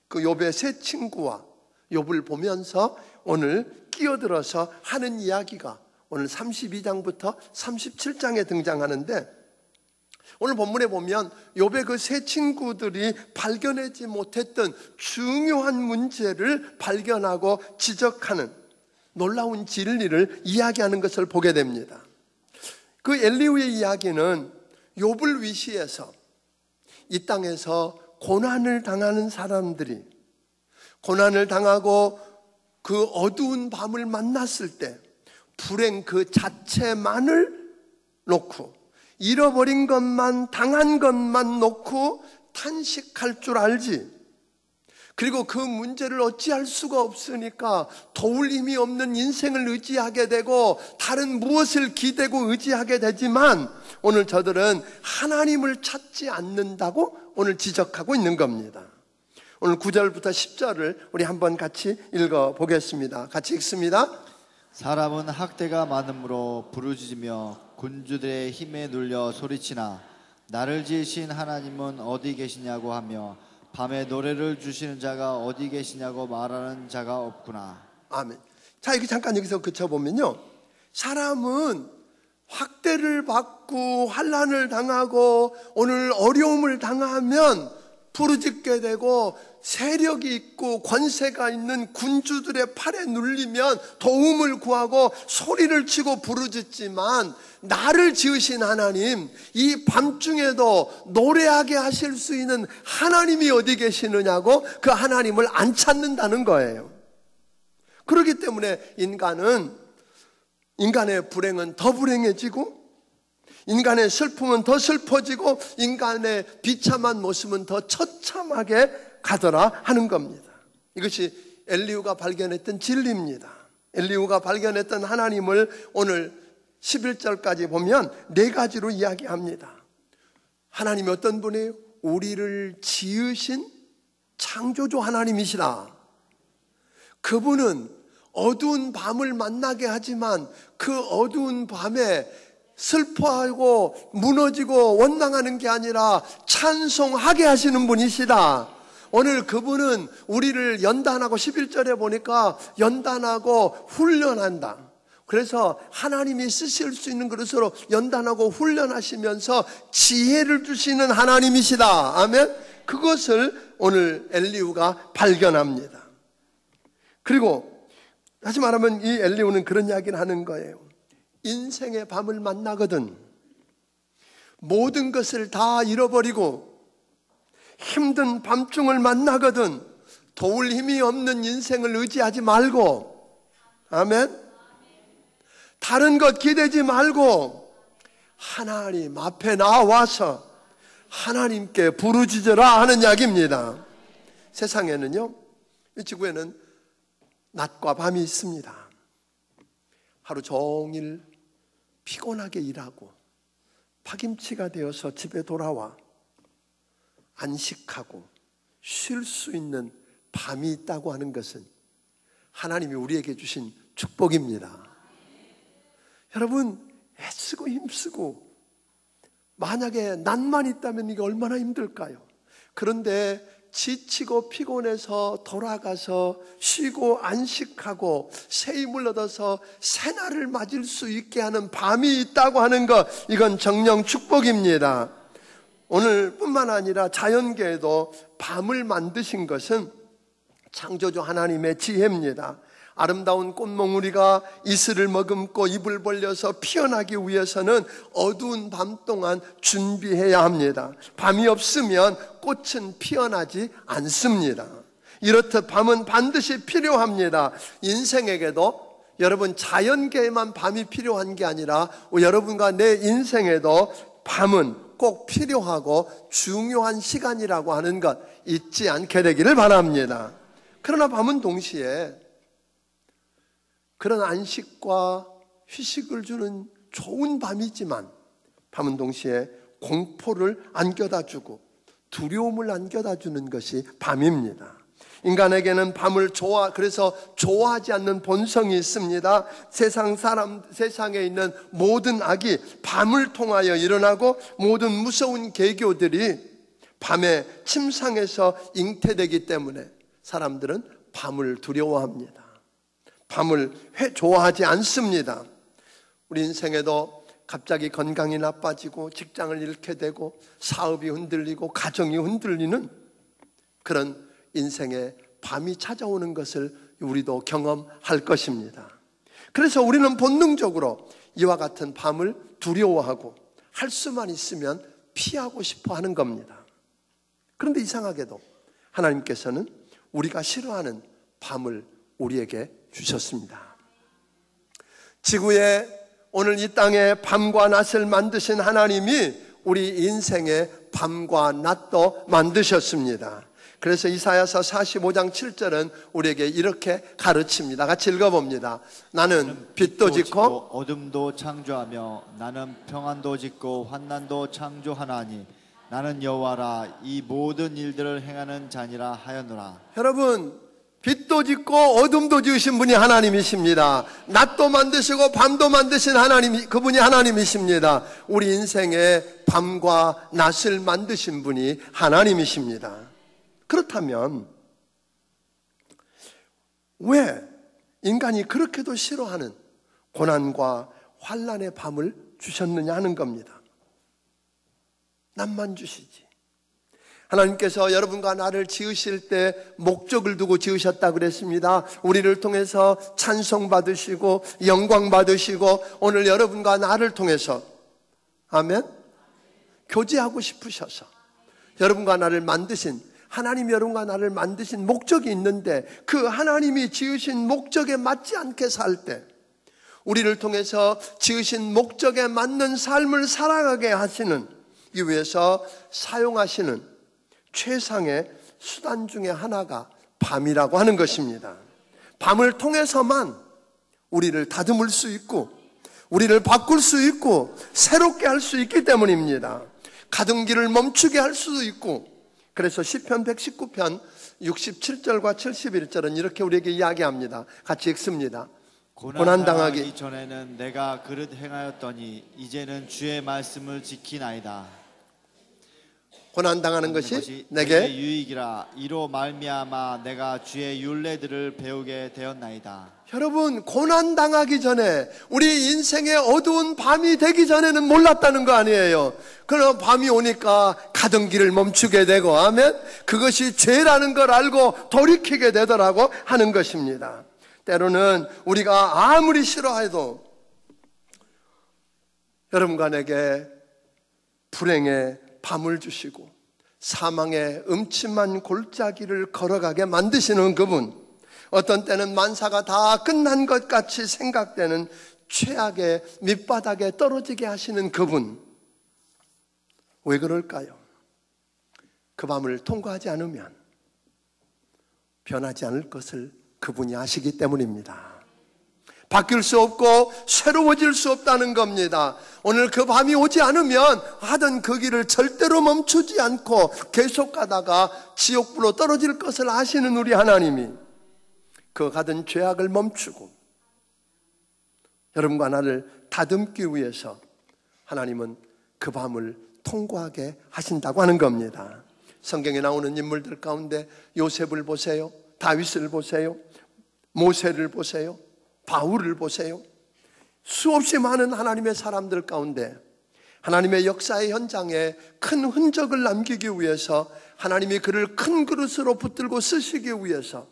그 욥의 세 친구와 욥을 보면서 오늘 끼어들어서 하는 이야기가 오늘 32장부터 37장에 등장하는데, 오늘 본문에 보면 욥의 그 세 친구들이 발견하지 못했던 중요한 문제를 발견하고 지적하는 놀라운 진리를 이야기하는 것을 보게 됩니다. 그 엘리후의 이야기는 욥을 위시해서 이 땅에서 고난을 당하는 사람들이 고난을 당하고 그 어두운 밤을 만났을 때 불행 그 자체만을 놓고 잃어버린 것만, 당한 것만 놓고 탄식할 줄 알지, 그리고 그 문제를 어찌할 수가 없으니까 도울 힘이 없는 인생을 의지하게 되고 다른 무엇을 기대고 의지하게 되지만 오늘 저들은 하나님을 찾지 않는다고 오늘 지적하고 있는 겁니다. 오늘 9절부터 10절을 우리 한번 같이 읽어보겠습니다. 같이 읽습니다. 사람은 학대가 많음으로 부르짖으며 군주들의 힘에 눌려 소리치나 나를 지으신 하나님은 어디 계시냐고 하며 밤에 노래를 주시는 자가 어디 계시냐고 말하는 자가 없구나. 아멘. 자, 이렇게 잠깐 여기서 그쳐보면요, 사람은 학대를 받고 환난을 당하고 오늘 어려움을 당하면 부르짖게 되고 세력이 있고 권세가 있는 군주들의 팔에 눌리면 도움을 구하고 소리를 치고 부르짖지만 나를 지으신 하나님, 이 밤중에도 노래하게 하실 수 있는 하나님이 어디 계시느냐고 그 하나님을 안 찾는다는 거예요. 그렇기 때문에 인간의 불행은 더 불행해지고 인간의 슬픔은 더 슬퍼지고 인간의 비참한 모습은 더 처참하게 가더라 하는 겁니다. 이것이 엘리후가 발견했던 진리입니다. 엘리후가 발견했던 하나님을 오늘 11절까지 보면 네 가지로 이야기합니다. 하나님이 어떤 분이에요? 우리를 지으신 창조주 하나님이시다. 그분은 어두운 밤을 만나게 하지만 그 어두운 밤에 슬퍼하고 무너지고 원망하는 게 아니라 찬송하게 하시는 분이시다. 오늘 그분은 우리를 연단하고 11절에 보니까 연단하고 훈련한다. 그래서 하나님이 쓰실 수 있는 그릇으로 연단하고 훈련하시면서 지혜를 주시는 하나님이시다. 아멘. 그것을 오늘 엘리후가 발견합니다. 그리고 다시 말하면 이 엘리후는 그런 이야기를 하는 거예요. 인생의 밤을 만나거든 모든 것을 다 잃어버리고 힘든 밤중을 만나거든 도울 힘이 없는 인생을 의지하지 말고, 아멘. 다른 것 기대지 말고 하나님 앞에 나와서 하나님께 부르짖으라 하는 이야기입니다. 세상에는요, 이 지구에는 낮과 밤이 있습니다. 하루 종일 피곤하게 일하고 파김치가 되어서 집에 돌아와 안식하고 쉴 수 있는 밤이 있다고 하는 것은 하나님이 우리에게 주신 축복입니다. 여러분, 애쓰고 힘쓰고 만약에 낮만 있다면 이게 얼마나 힘들까요? 그런데 지치고 피곤해서 돌아가서 쉬고 안식하고 새 힘을 얻어서 새날을 맞을 수 있게 하는 밤이 있다고 하는 것, 이건 정령 축복입니다. 오늘뿐만 아니라 자연계에도 밤을 만드신 것은 창조주 하나님의 지혜입니다. 아름다운 꽃몽우리가 이슬을 머금고 입을 벌려서 피어나기 위해서는 어두운 밤 동안 준비해야 합니다. 밤이 없으면 꽃은 피어나지 않습니다. 이렇듯 밤은 반드시 필요합니다. 인생에게도 여러분 자연계에만 밤이 필요한 게 아니라 여러분과 내 인생에도 밤은 꼭 필요하고 중요한 시간이라고 하는 것 잊지 않게 되기를 바랍니다. 그러나 밤은 동시에 그런 안식과 휴식을 주는 좋은 밤이지만 밤은 동시에 공포를 안겨다 주고 두려움을 안겨다 주는 것이 밤입니다. 인간에게는 밤을 그래서 좋아하지 않는 본성이 있습니다. 세상에 있는 모든 악이 밤을 통하여 일어나고 모든 무서운 계교들이 밤에 침상에서 잉태되기 때문에 사람들은 밤을 두려워합니다. 밤을 좋아하지 않습니다. 우리 인생에도 갑자기 건강이 나빠지고 직장을 잃게 되고 사업이 흔들리고 가정이 흔들리는 그런 인생의 밤이 찾아오는 것을 우리도 경험할 것입니다. 그래서 우리는 본능적으로 이와 같은 밤을 두려워하고 할 수만 있으면 피하고 싶어 하는 겁니다. 그런데 이상하게도 하나님께서는 우리가 싫어하는 밤을 우리에게 주셨습니다. 지구에 오늘 이 땅에 밤과 낮을 만드신 하나님이 우리 인생의 밤과 낮도 만드셨습니다. 그래서 이사야서 45장 7절은 우리에게 이렇게 가르칩니다. 같이 읽어봅니다. 나는 빛도 짓고 어둠도 창조하며 나는 평안도 짓고 환난도 창조하나니 나는 여호와라 이 모든 일들을 행하는 자니라 하였노라. 여러분, 빛도 짓고 어둠도 지으신 분이 하나님이십니다. 낮도 만드시고 밤도 만드신 하나님이, 그분이 하나님이십니다. 우리 인생의 밤과 낮을 만드신 분이 하나님이십니다. 그렇다면 왜 인간이 그렇게도 싫어하는 고난과 환난의 밤을 주셨느냐 하는 겁니다. 낮만 주시지. 하나님께서 여러분과 나를 지으실 때 목적을 두고 지으셨다 그랬습니다. 우리를 통해서 찬송 받으시고 영광 받으시고 오늘 여러분과 나를 통해서 아멘 교제하고 싶으셔서 여러분과 나를 만드신 하나님, 여러분과 나를 만드신 목적이 있는데 그 하나님이 지으신 목적에 맞지 않게 살 때 우리를 통해서 지으신 목적에 맞는 삶을 살아가게 하시는 이 위해서 사용하시는 최상의 수단 중에 하나가 밤이라고 하는 것입니다. 밤을 통해서만 우리를 다듬을 수 있고 우리를 바꿀 수 있고 새롭게 할 수 있기 때문입니다. 가던 길을 멈추게 할 수도 있고 그래서 시편 119편 67절과 71절은 이렇게 우리에게 이야기합니다. 같이 읽습니다. 고난당하기 전에는 내가 그릇 행하였더니 이제는 주의 말씀을 지키나이다. 고난당하는 것이 내게 유익이라. 이로 말미암아 내가 주의 율례들을 배우게 되었나이다. 여러분, 고난당하기 전에, 우리 인생의 어두운 밤이 되기 전에는 몰랐다는 거 아니에요. 그러나 밤이 오니까 가던 길을 멈추게 되고, 아멘. 그것이 죄라는 걸 알고 돌이키게 되더라고 하는 것입니다. 때로는 우리가 아무리 싫어해도 여러분과 내게 불행의 밤을 주시고 사망의 음침한 골짜기를 걸어가게 만드시는 그분, 어떤 때는 만사가 다 끝난 것 같이 생각되는 최악의 밑바닥에 떨어지게 하시는 그분, 왜 그럴까요? 그 밤을 통과하지 않으면 변하지 않을 것을 그분이 아시기 때문입니다. 바뀔 수 없고 새로워질 수 없다는 겁니다. 오늘 그 밤이 오지 않으면 하던 그 길을 절대로 멈추지 않고 계속 가다가 지옥불로 떨어질 것을 아시는 우리 하나님이 그 가던 죄악을 멈추고 여러분과 나를 다듬기 위해서 하나님은 그 밤을 통과하게 하신다고 하는 겁니다. 성경에 나오는 인물들 가운데 요셉을 보세요, 다윗을 보세요, 모세를 보세요, 바울을 보세요. 수없이 많은 하나님의 사람들 가운데 하나님의 역사의 현장에 큰 흔적을 남기기 위해서 하나님이 그를 큰 그릇으로 붙들고 쓰시기 위해서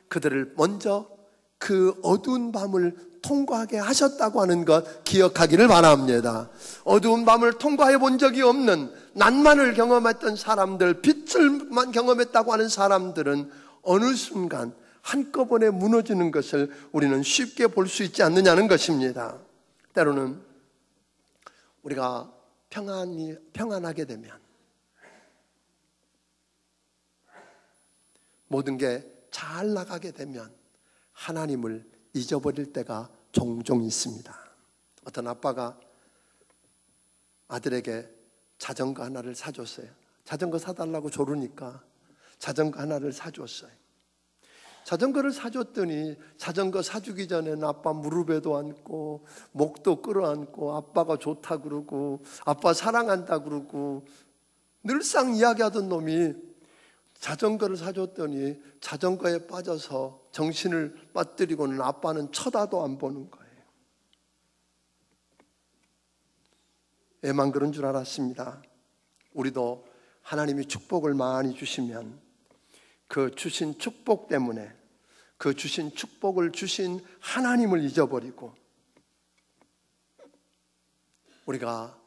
그들을 먼저 그 어두운 밤을 통과하게 하셨다고 하는 것 기억하기를 바랍니다. 어두운 밤을 통과해 본 적이 없는 난만을 경험했던 사람들, 빛을만 경험했다고 하는 사람들은 어느 순간 한꺼번에 무너지는 것을 우리는 쉽게 볼 수 있지 않느냐는 것입니다. 때로는 우리가 평안하게 되면 모든 게 잘 나가게 되면 하나님을 잊어버릴 때가 종종 있습니다. 어떤 아빠가 아들에게 자전거 하나를 사줬어요. 자전거 사달라고 조르니까 자전거 하나를 사줬어요. 자전거를 사줬더니 자전거 사주기 전에는 아빠 무릎에도 앉고 목도 끌어안고 아빠가 좋다 그러고 아빠 사랑한다 그러고 늘상 이야기하던 놈이 자전거를 사줬더니 자전거에 빠져서 정신을 빠뜨리고는 아빠는 쳐다도 안 보는 거예요. 애만 그런 줄 알았습니다. 우리도 하나님이 축복을 많이 주시면 그 주신 축복 때문에 그 주신 축복을 주신 하나님을 잊어버리고 우리가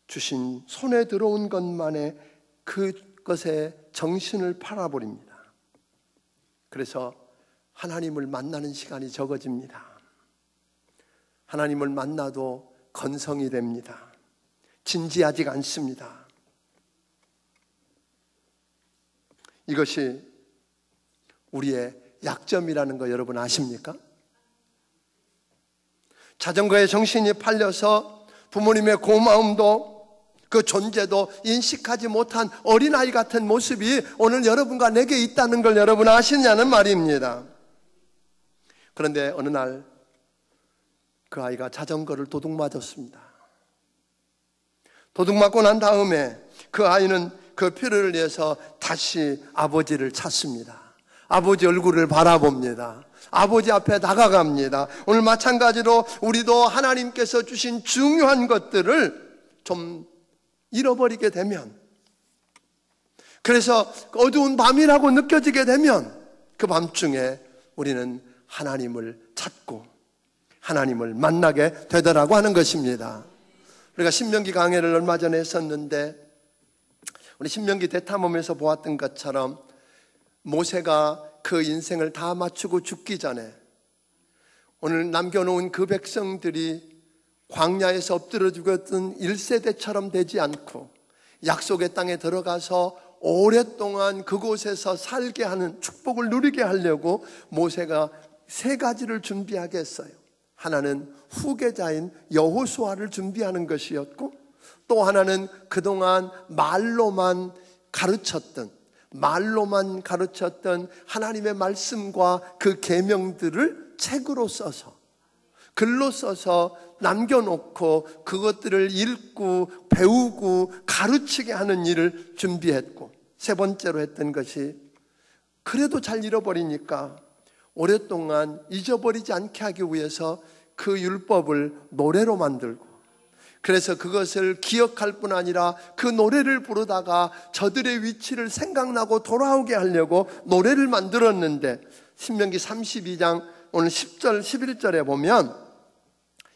주신 손에 들어온 것만에 그것에 정신을 팔아버립니다. 그래서 하나님을 만나는 시간이 적어집니다. 하나님을 만나도 건성이 됩니다. 진지하지가 않습니다. 이것이 우리의 약점이라는 거 여러분 아십니까? 자전거에 정신이 팔려서 부모님의 고마움도 그 존재도 인식하지 못한 어린아이 같은 모습이 오늘 여러분과 내게 있다는 걸 여러분 아시냐는 말입니다. 그런데 어느 날 그 아이가 자전거를 도둑맞았습니다. 도둑맞고 난 다음에 그 아이는 그 필요를 위해서 다시 아버지를 찾습니다. 아버지 얼굴을 바라봅니다. 아버지 앞에 다가갑니다. 오늘 마찬가지로 우리도 하나님께서 주신 중요한 것들을 좀 잃어버리게 되면, 그래서 어두운 밤이라고 느껴지게 되면 그 밤중에 우리는 하나님을 찾고 하나님을 만나게 되더라고 하는 것입니다. 우리가 신명기 강해를 얼마 전에 했었는데 우리 신명기 대탐험에서 보았던 것처럼 모세가 그 인생을 다 마치고 죽기 전에 오늘 남겨놓은 그 백성들이 광야에서 엎드려 죽었던 1세대처럼 되지 않고 약속의 땅에 들어가서 오랫동안 그곳에서 살게 하는 축복을 누리게 하려고 모세가 세 가지를 준비하게 했어요. 하나는 후계자인 여호수아를 준비하는 것이었고, 또 하나는 그동안 말로만 가르쳤던 하나님의 말씀과 그 계명들을 책으로 써서, 글로 써서 남겨놓고 그것들을 읽고 배우고 가르치게 하는 일을 준비했고, 세 번째로 했던 것이 그래도 잘 잃어버리니까 오랫동안 잊어버리지 않게 하기 위해서 그 율법을 노래로 만들고, 그래서 그것을 기억할 뿐 아니라 그 노래를 부르다가 저들의 위치를 생각나고 돌아오게 하려고 노래를 만들었는데, 신명기 32장 오늘 10절 11절에 보면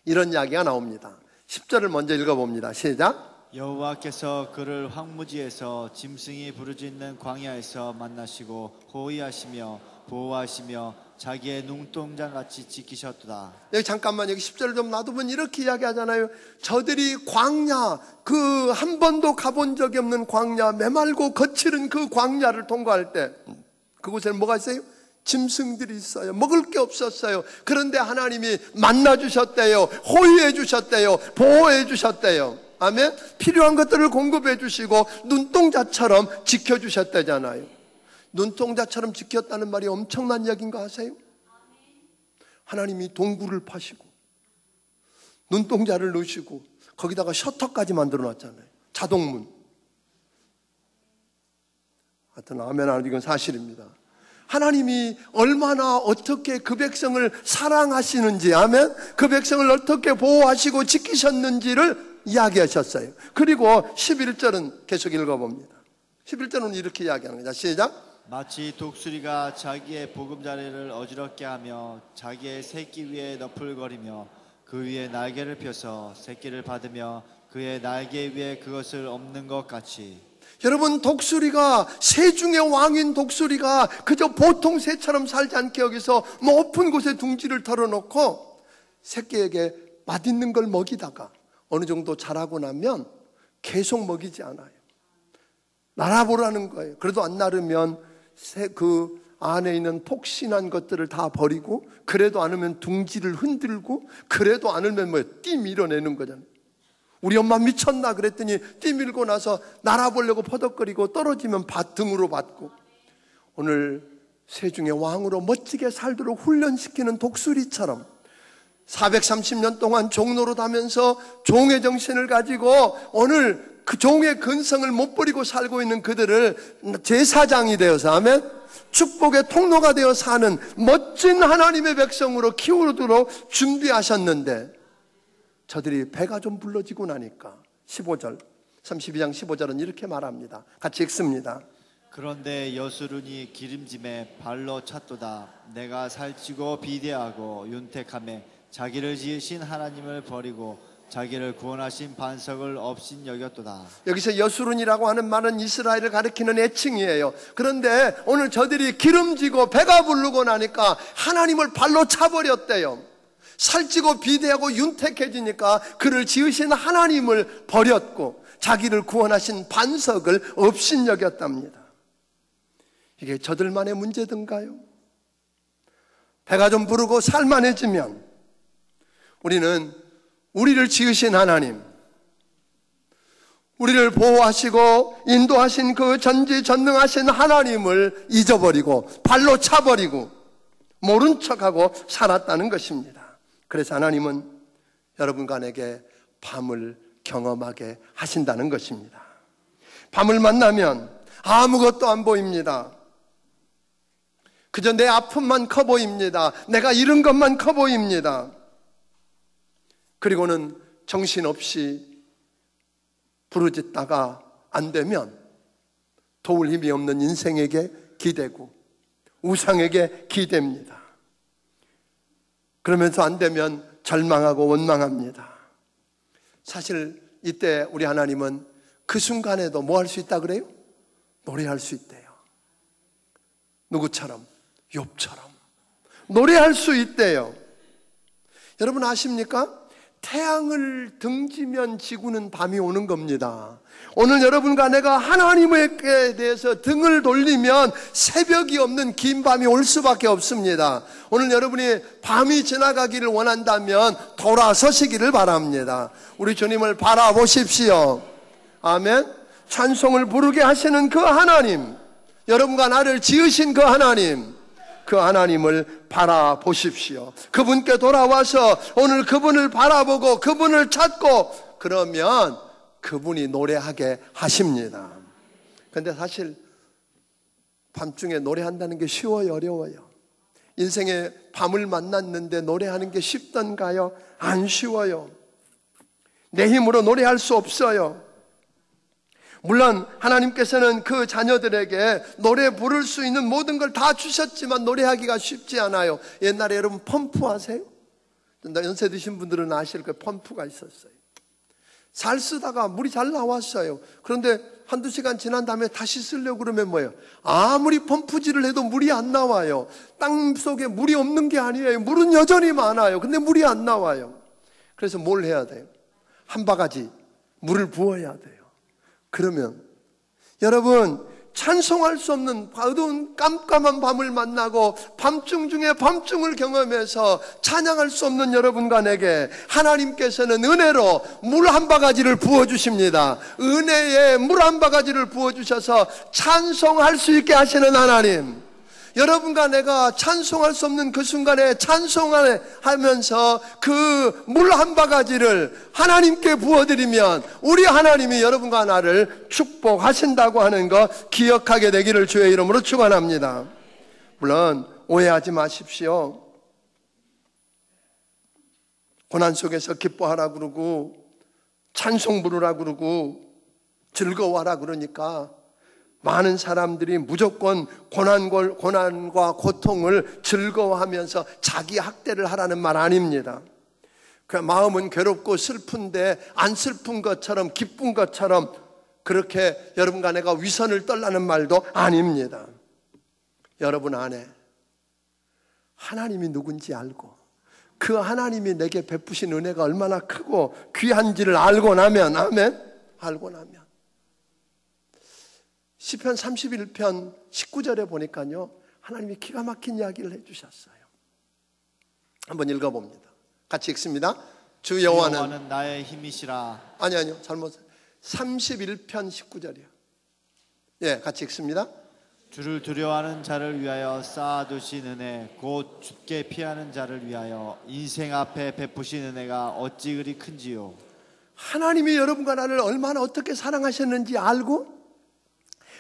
이런 이야기가 나옵니다. 10절을 먼저 읽어봅니다. 시작. 여호와께서 그를 황무지에서 짐승이 부르짖는 광야에서 만나시고 호위하시며 보호하시며 자기의 눈동자같이 지키셨도다. 여기 잠깐만, 여기 10절을 좀 놔두면 이렇게 이야기하잖아요. 저들이 광야, 그 한 번도 가본 적이 없는 광야, 메말고 거칠은 그 광야를 통과할 때 그곳에는 뭐가 있어요? 짐승들이 있어요. 먹을 게 없었어요. 그런데 하나님이 만나주셨대요. 호위해 주셨대요. 보호해 주셨대요. 아멘. 필요한 것들을 공급해 주시고 눈동자처럼 지켜주셨대잖아요. 눈동자처럼 지켰다는 말이 엄청난 이야기인 거 아세요? 하나님이 동굴을 파시고 눈동자를 넣으시고 거기다가 셔터까지 만들어 놨잖아요. 자동문. 하여튼 아멘 안 하면 이건 사실입니다. 하나님이 얼마나 어떻게 그 백성을 사랑하시는지, 아멘, 그 백성을 어떻게 보호하시고 지키셨는지를 이야기하셨어요. 그리고 11절은 계속 읽어봅니다. 11절은 이렇게 이야기합니다. 시작. 마치 독수리가 자기의 보금자리를 어지럽게 하며 자기의 새끼 위에 너풀거리며 그 위에 날개를 펴서 새끼를 받으며 그의 날개 위에 그것을 엎는 것 같이. 여러분, 독수리가, 새 중의 왕인 독수리가 그저 보통 새처럼 살지 않게 여기서 높은 곳에 둥지를 털어놓고 새끼에게 맛있는 걸 먹이다가 어느 정도 자라고 나면 계속 먹이지 않아요. 날아보라는 거예요. 그래도 안 나르면 그 안에 있는 폭신한 것들을 다 버리고, 그래도 않으면 둥지를 흔들고, 그래도 않으면 띠 밀어내는 거잖아요. 우리 엄마 미쳤나 그랬더니 띠 밀고 나서 날아보려고 퍼덕거리고 떨어지면 등으로 받고, 오늘 새 중의 왕으로 멋지게 살도록 훈련시키는 독수리처럼 430년 동안 종노릇하면서 종의 정신을 가지고 오늘 그 종의 근성을 못 버리고 살고 있는 그들을 제사장이 되어서, 아멘, 축복의 통로가 되어 사는 멋진 하나님의 백성으로 키우도록 준비하셨는데, 저들이 배가 좀 불러지고 나니까 15절, 32장 15절은 이렇게 말합니다. 같이 읽습니다. 그런데 여수룬이 기름짐에 발로 찼도다. 내가 살찌고 비대하고 윤택함에 자기를 지으신 하나님을 버리고 자기를 구원하신 반석을 없인 여겼도다. 여기서 여수룬이라고 하는 말은 이스라엘을 가리키는 애칭이에요. 그런데 오늘 저들이 기름지고 배가 부르고 나니까 하나님을 발로 차버렸대요. 살찌고 비대하고 윤택해지니까 그를 지으신 하나님을 버렸고 자기를 구원하신 반석을 업신여겼답니다. 이게 저들만의 문제든가요? 배가 좀 부르고 살만해지면 우리는 우리를 지으신 하나님, 우리를 보호하시고 인도하신 그 전지전능하신 하나님을 잊어버리고 발로 차버리고 모른 척하고 살았다는 것입니다. 그래서 하나님은 여러분간에게 밤을 경험하게 하신다는 것입니다. 밤을 만나면 아무것도 안 보입니다. 그저 내 아픔만 커 보입니다. 내가 잃은 것만 커 보입니다. 그리고는 정신없이 부르짖다가 안 되면 도울 힘이 없는 인생에게 기대고 우상에게 기댑니다. 그러면서 안 되면 절망하고 원망합니다. 사실 이때 우리 하나님은 그 순간에도 뭐 할 수 있다 그래요? 노래할 수 있대요. 누구처럼? 욥처럼 노래할 수 있대요. 여러분 아십니까? 태양을 등지면 지구는 밤이 오는 겁니다. 오늘 여러분과 내가 하나님께 대해서 등을 돌리면 새벽이 없는 긴 밤이 올 수밖에 없습니다. 오늘 여러분이 밤이 지나가기를 원한다면 돌아서시기를 바랍니다. 우리 주님을 바라보십시오. 아멘. 찬송을 부르게 하시는 그 하나님, 여러분과 나를 지으신 그 하나님, 그 하나님을 바라보십시오. 그분께 돌아와서 오늘 그분을 바라보고 그분을 찾고 그러면 그분이 노래하게 하십니다. 그런데 사실 밤중에 노래한다는 게 쉬워요, 어려워요? 인생의 밤을 만났는데 노래하는 게 쉽던가요? 안 쉬워요. 내 힘으로 노래할 수 없어요. 물론 하나님께서는 그 자녀들에게 노래 부를 수 있는 모든 걸 다 주셨지만 노래하기가 쉽지 않아요. 옛날에 여러분 펌프 아세요? 연세 드신 분들은 아실 거예요. 펌프가 있었어요. 잘 쓰다가 물이 잘 나왔어요. 그런데 한두 시간 지난 다음에 다시 쓰려고 그러면 뭐예요? 아무리 펌프질을 해도 물이 안 나와요. 땅 속에 물이 없는 게 아니에요. 물은 여전히 많아요. 근데 물이 안 나와요. 그래서 뭘 해야 돼요? 한 바가지 물을 부어야 돼요. 그러면 여러분 찬송할 수 없는 어두운 깜깜한 밤을 만나고 밤중 중에 밤중을 경험해서 찬양할 수 없는 여러분과 내게 하나님께서는 은혜로 물 한 바가지를 부어주십니다. 은혜에 물 한 바가지를 부어주셔서 찬송할 수 있게 하시는 하나님, 여러분과 내가 찬송할 수 없는 그 순간에 찬송하면서 그 물 한 바가지를 하나님께 부어드리면 우리 하나님이 여러분과 나를 축복하신다고 하는 거 기억하게 되기를 주의 이름으로 축원합니다. 물론 오해하지 마십시오. 고난 속에서 기뻐하라 그러고 찬송 부르라 그러고 즐거워하라 그러니까 많은 사람들이 무조건 고난과 고통을 즐거워하면서 자기 학대를 하라는 말 아닙니다. 그 마음은 괴롭고 슬픈데 안 슬픈 것처럼 기쁜 것처럼 그렇게 여러분과 내가 위선을 떨라는 말도 아닙니다. 여러분 안에 하나님이 누군지 알고 그 하나님이 내게 베푸신 은혜가 얼마나 크고 귀한지를 알고 나면, 아멘, 알고 나면 시편 31편 19절에 보니까요 하나님이 기가 막힌 이야기를 해주셨어요. 한번 읽어봅니다. 같이 읽습니다. 주 여호와는 나의 힘이시라. 아니요 잘못 31편 19절이요. 예, 같이 읽습니다. 주를 두려워하는 자를 위하여 쌓아두신 은혜 곧 죽게 피하는 자를 위하여 인생 앞에 베푸신 은혜가 어찌 그리 큰지요. 하나님이 여러분과 나를 얼마나 어떻게 사랑하셨는지 알고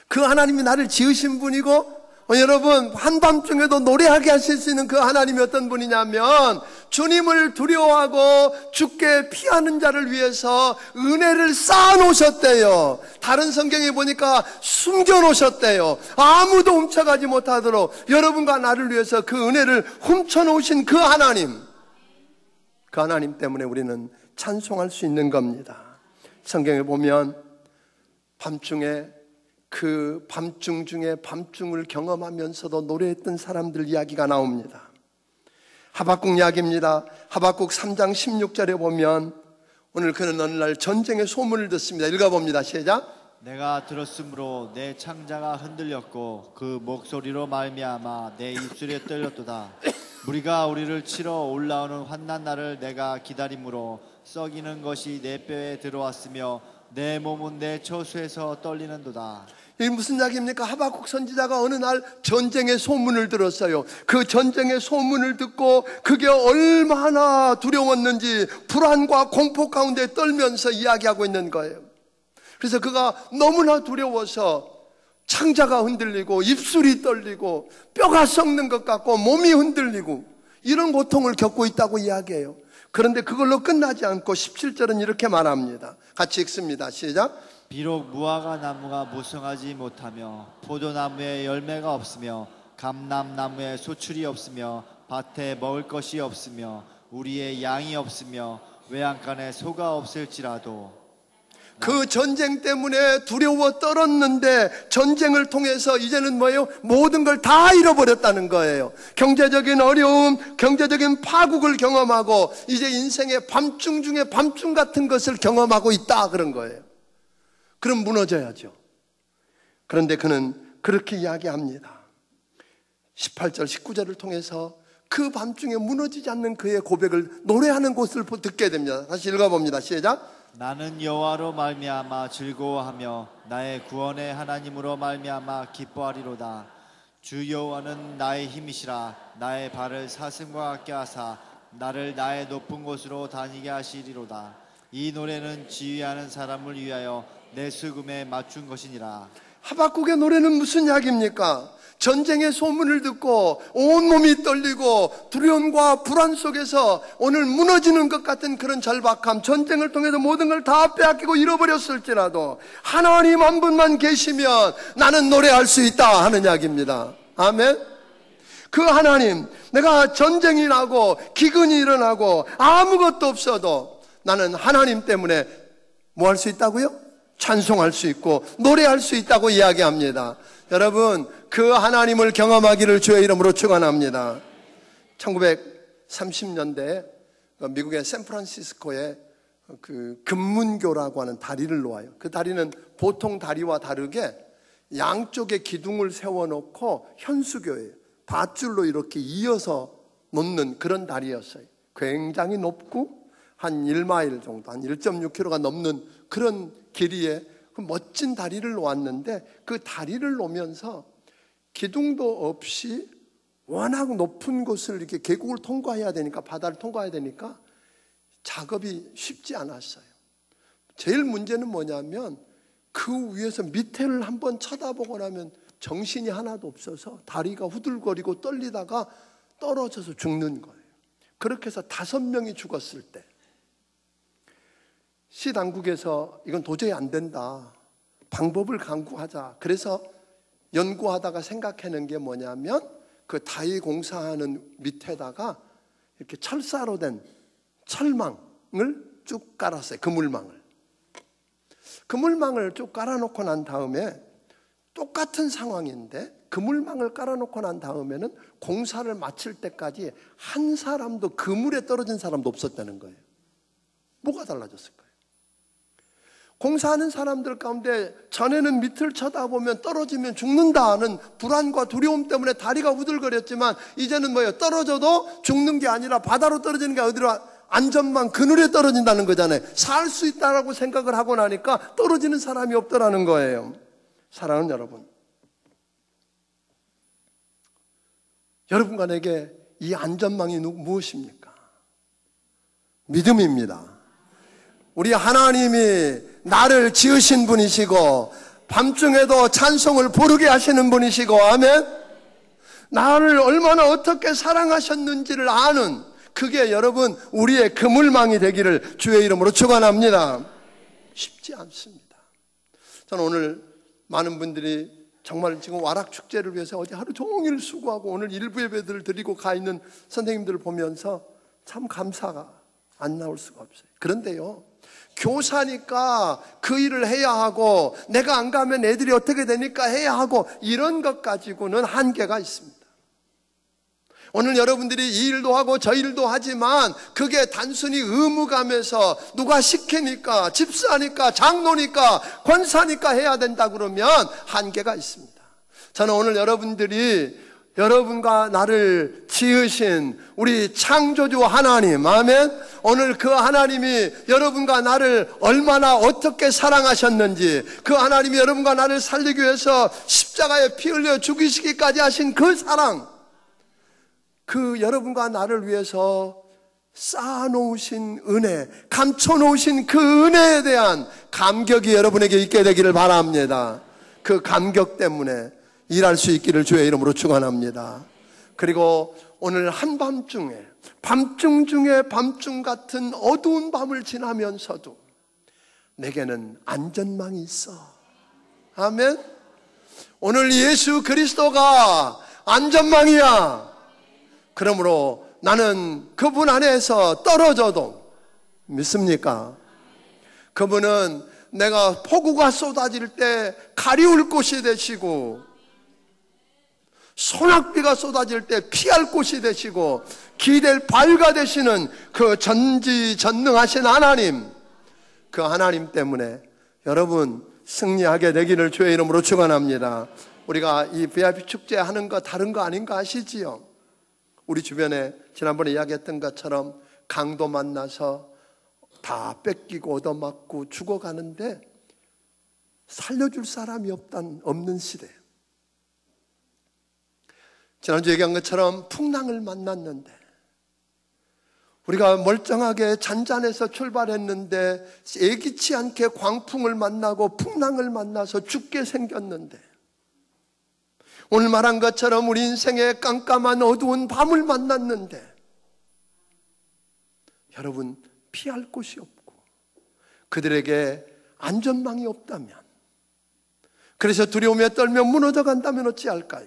그 하나님이 나를 지으신 분이고 여러분 한밤중에도 노래하게 하실 수 있는 그 하나님이 어떤 분이냐면 주님을 두려워하고 죽게 피하는 자를 위해서 은혜를 쌓아놓으셨대요. 다른 성경에 보니까 숨겨놓으셨대요. 아무도 훔쳐가지 못하도록 여러분과 나를 위해서 그 은혜를 훔쳐놓으신 그 하나님, 그 하나님 때문에 우리는 찬송할 수 있는 겁니다. 성경에 보면 밤중에 그 밤중 중에 밤중을 경험하면서도 노래했던 사람들 이야기가 나옵니다. 하박국 이야기입니다. 하박국 3장 16절에 보면 오늘 그는 어느 날 전쟁의 소문을 듣습니다. 읽어봅니다. 시작. 내가 들었으므로 내 창자가 흔들렸고 그 목소리로 말미암아 내 입술에 떨렸도다. 무리가 우리를 치러 올라오는 환난 날을 내가 기다림으로 썩이는 것이 내 뼈에 들어왔으며 내 몸은 내 처수에서 떨리는도다. 이게 무슨 이야기입니까? 하박국 선지자가 어느 날 전쟁의 소문을 들었어요. 그 전쟁의 소문을 듣고 그게 얼마나 두려웠는지 불안과 공포 가운데 떨면서 이야기하고 있는 거예요. 그래서 그가 너무나 두려워서 창자가 흔들리고 입술이 떨리고 뼈가 썩는 것 같고 몸이 흔들리고 이런 고통을 겪고 있다고 이야기해요. 그런데 그걸로 끝나지 않고 17절은 이렇게 말합니다. 같이 읽습니다. 시작. 비록 무화과 나무가 무성하지 못하며 포도나무에 열매가 없으며 감람나무에 소출이 없으며 밭에 먹을 것이 없으며 우리의 양이 없으며 외양간에 소가 없을지라도 그 전쟁 때문에 두려워 떨었는데 전쟁을 통해서 이제는 뭐예요? 모든 걸 다 잃어버렸다는 거예요. 경제적인 어려움, 경제적인 파국을 경험하고 이제 인생의 밤중 중에 밤중 같은 것을 경험하고 있다 그런 거예요. 그럼 무너져야죠. 그런데 그는 그렇게 이야기합니다. 18절 19절을 통해서 그 밤중에 무너지지 않는 그의 고백을 노래하는 곳을 듣게 됩니다. 다시 읽어봅니다. 시작. 나는 여호와로 말미암아 즐거워하며 나의 구원의 하나님으로 말미암아 기뻐하리로다. 주 여호와는 나의 힘이시라. 나의 발을 사슴과 같게 하사 나를 나의 높은 곳으로 다니게 하시리로다. 이 노래는 지휘하는 사람을 위하여 내 수금에 맞춘 것이니라. 하박국의 노래는 무슨 이야기입니까? 전쟁의 소문을 듣고 온몸이 떨리고 두려움과 불안 속에서 오늘 무너지는 것 같은 그런 절박함, 전쟁을 통해서 모든 걸 다 빼앗기고 잃어버렸을지라도 하나님 한 분만 계시면 나는 노래할 수 있다 하는 이야기입니다. 아멘. 그 하나님, 내가 전쟁이 나고 기근이 일어나고 아무것도 없어도 나는 하나님 때문에 뭐 할 수 있다고요? 찬송할 수 있고 노래할 수 있다고 이야기합니다. 여러분, 그 하나님을 경험하기를 주의 이름으로 축원합니다. 1930년대에 미국의 샌프란시스코에 그 금문교라고 하는 다리를 놓아요. 그 다리는 보통 다리와 다르게 양쪽에 기둥을 세워놓고 현수교예요. 밧줄로 이렇게 이어서 놓는 그런 다리였어요. 굉장히 높고 한 1마일 정도, 한 1.6km가 넘는 그런 길이에 그 멋진 다리를 놓았는데, 그 다리를 놓으면서 기둥도 없이 워낙 높은 곳을 이렇게 계곡을 통과해야 되니까, 바다를 통과해야 되니까 작업이 쉽지 않았어요. 제일 문제는 뭐냐면 그 위에서 밑에를 한번 쳐다보고 나면 정신이 하나도 없어서 다리가 후들거리고 떨리다가 떨어져서 죽는 거예요. 그렇게 해서 5명이 죽었을 때 시 당국에서 이건 도저히 안 된다, 방법을 강구하자. 그래서 연구하다가 생각해낸 게 뭐냐면 그 다리 공사하는 밑에다가 이렇게 철사로 된 철망을 쭉 깔았어요. 그물망을 쭉 깔아놓고 난 다음에 똑같은 상황인데 그물망을 깔아놓고 난 다음에는 공사를 마칠 때까지 한 사람도 그물에 떨어진 사람도 없었다는 거예요. 뭐가 달라졌을까요? 공사하는 사람들 가운데 전에는 밑을 쳐다보면 떨어지면 죽는다는 불안과 두려움 때문에 다리가 후들거렸지만 이제는 뭐예요? 떨어져도 죽는 게 아니라 바다로 떨어지는 게 어디로, 안전망 그늘에 떨어진다는 거잖아요. 살 수 있다라고 생각을 하고 나니까 떨어지는 사람이 없더라는 거예요. 사랑하는 여러분, 여러분과 내게 이 안전망이 무엇입니까? 믿음입니다. 우리 하나님이 나를 지으신 분이시고 밤중에도 찬송을 부르게 하시는 분이시고, 아멘. 나를 얼마나 어떻게 사랑하셨는지를 아는, 그게 여러분 우리의 그물망이 되기를 주의 이름으로 축원합니다. 쉽지 않습니다. 저는 오늘 많은 분들이 정말 지금 와락축제를 위해서 어제 하루 종일 수고하고 오늘 일부 예배들을 드리고 가 있는 선생님들을 보면서 참 감사가 안 나올 수가 없어요. 그런데요, 교사니까 그 일을 해야 하고 내가 안 가면 애들이 어떻게 되니까 해야 하고 이런 것 가지고는 한계가 있습니다. 오늘 여러분들이 이 일도 하고 저 일도 하지만 그게 단순히 의무감에서 누가 시키니까, 집사니까, 장로니까, 권사니까 해야 된다 그러면 한계가 있습니다. 저는 오늘 여러분들이 여러분과 나를 지으신 우리 창조주 하나님, 아멘. 오늘 그 하나님이 여러분과 나를 얼마나 어떻게 사랑하셨는지, 그 하나님이 여러분과 나를 살리기 위해서 십자가에 피 흘려 죽이시기까지 하신 그 사랑, 그 여러분과 나를 위해서 쌓아놓으신 은혜, 감춰놓으신 그 은혜에 대한 감격이 여러분에게 있게 되기를 바랍니다. 그 감격 때문에 일할 수 있기를 주의 이름으로 축원합니다. 그리고 오늘 한밤중에, 밤중 중에 밤중 같은 어두운 밤을 지나면서도 내게는 안전망이 있어. 아멘. 오늘 예수 그리스도가 안전망이야. 그러므로 나는 그분 안에서 떨어져도, 믿습니까? 그분은 내가 폭우가 쏟아질 때 가리울 곳이 되시고, 소낙비가 쏟아질 때 피할 곳이 되시고, 기댈 바위가 되시는 그 전지전능하신 하나님, 그 하나님 때문에 여러분 승리하게 되기를 주의 이름으로 축원합니다. 우리가 이 VIP 축제 하는 거 다른 거 아닌 거 아시지요? 우리 주변에 지난번에 이야기했던 것처럼 강도 만나서 다 뺏기고 얻어맞고 죽어가는데 살려줄 사람이 없는 시대. 지난주 얘기한 것처럼 풍랑을 만났는데, 우리가 멀쩡하게 잔잔해서 출발했는데 예기치 않게 광풍을 만나고 풍랑을 만나서 죽게 생겼는데, 오늘 말한 것처럼 우리 인생에 깜깜한 어두운 밤을 만났는데, 여러분, 피할 곳이 없고 그들에게 안전망이 없다면, 그래서 두려움에 떨며 무너져 간다면 어찌할까요?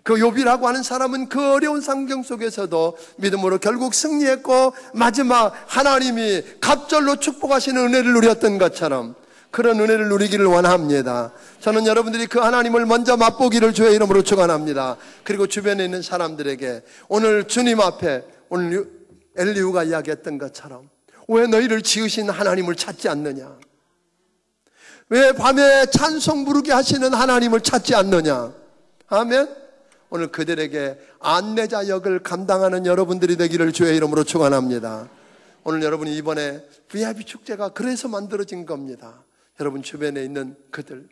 그 욥이라고 하는 사람은 그 어려운 상경 속에서도 믿음으로 결국 승리했고, 마지막 하나님이 갑절로 축복하시는 은혜를 누렸던 것처럼 그런 은혜를 누리기를 원합니다. 저는 여러분들이 그 하나님을 먼저 맛보기를 주의 이름으로 축원합니다. 그리고 주변에 있는 사람들에게 오늘 주님 앞에, 오늘 엘리후가 이야기했던 것처럼, 왜 너희를 지으신 하나님을 찾지 않느냐? 왜 밤에 찬송 부르게 하시는 하나님을 찾지 않느냐? 아멘. 오늘 그들에게 안내자 역을 감당하는 여러분들이 되기를 주의 이름으로 축원합니다. 오늘 여러분이 이번에 VIP 축제가 그래서 만들어진 겁니다. 여러분 주변에 있는 그들,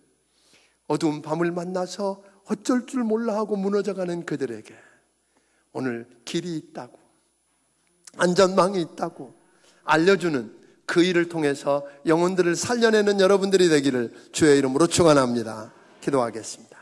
어두운 밤을 만나서 어쩔 줄 몰라 하고 무너져가는 그들에게 오늘 길이 있다고, 안전망이 있다고 알려주는 그 일을 통해서 영혼들을 살려내는 여러분들이 되기를 주의 이름으로 축원합니다. 기도하겠습니다.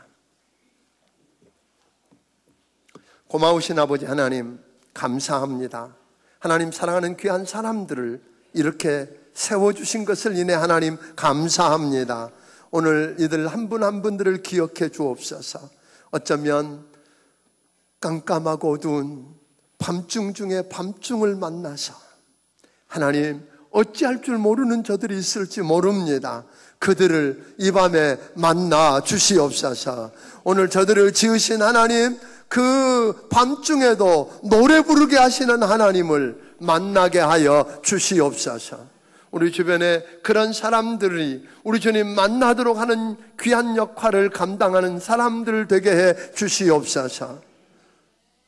고마우신 아버지 하나님, 감사합니다. 하나님, 사랑하는 귀한 사람들을 이렇게 세워주신 것을 인해 하나님 감사합니다. 오늘 이들 한 분 한 분들을 기억해 주옵소서. 어쩌면 깜깜하고 어두운 밤중 중에 밤중을 만나서 하나님 어찌할 줄 모르는 저들이 있을지 모릅니다. 그들을 이 밤에 만나 주시옵소서. 오늘 저들을 지으신 하나님, 그 밤중에도 노래 부르게 하시는 하나님을 만나게 하여 주시옵소서. 우리 주변에 그런 사람들이 우리 주님 만나도록 하는 귀한 역할을 감당하는 사람들 되게 해 주시옵소서.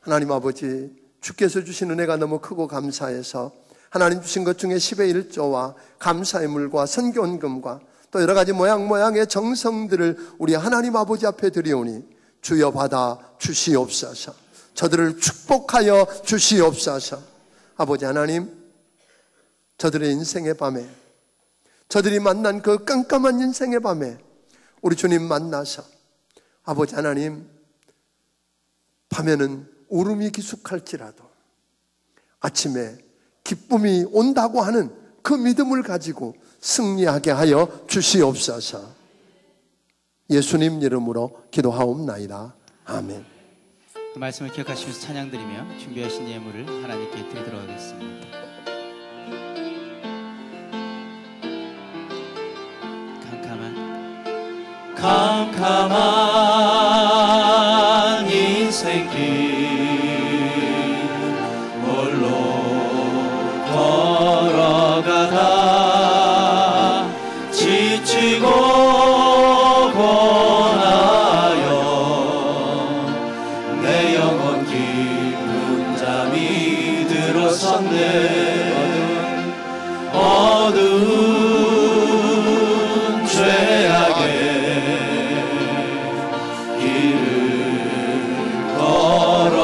하나님 아버지, 주께서 주신 은혜가 너무 크고 감사해서 하나님 주신 것 중에 10의 1조와 감사의 물과 선교원금과 또 여러 가지 모양의 정성들을 우리 하나님 아버지 앞에 드리오니 주여 받아 주시옵소서. 저들을 축복하여 주시옵소서. 아버지 하나님, 저들의 인생의 밤에, 저들이 만난 그 깜깜한 인생의 밤에 우리 주님 만나서 아버지 하나님, 밤에는 울음이 기숙할지라도 아침에 기쁨이 온다고 하는 그 믿음을 가지고 승리하게 하여 주시옵소서. 예수님 이름으로 기도하옵나이다. 아멘. 그 말씀을 기억하시면서 찬양드리며 준비하신 예물을 하나님께 드리도록 하겠습니다. 캄캄한 인생길 홀로 걸어가다 지치고 고나여 내 영혼 깊은 잠이 들었었네. 어두운 죄악의 길을 걸어가다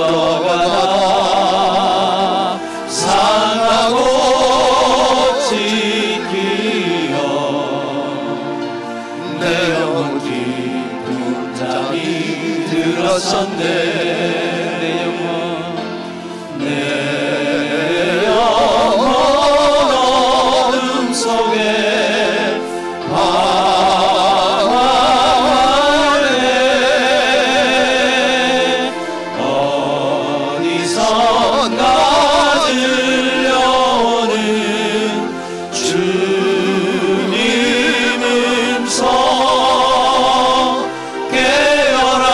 상하고 지키어 내 영혼 깊은 잠이 들었었네. 내 영혼 어둠 속에 방황하네. 어디선가 들려오는 주님 음성 깨어라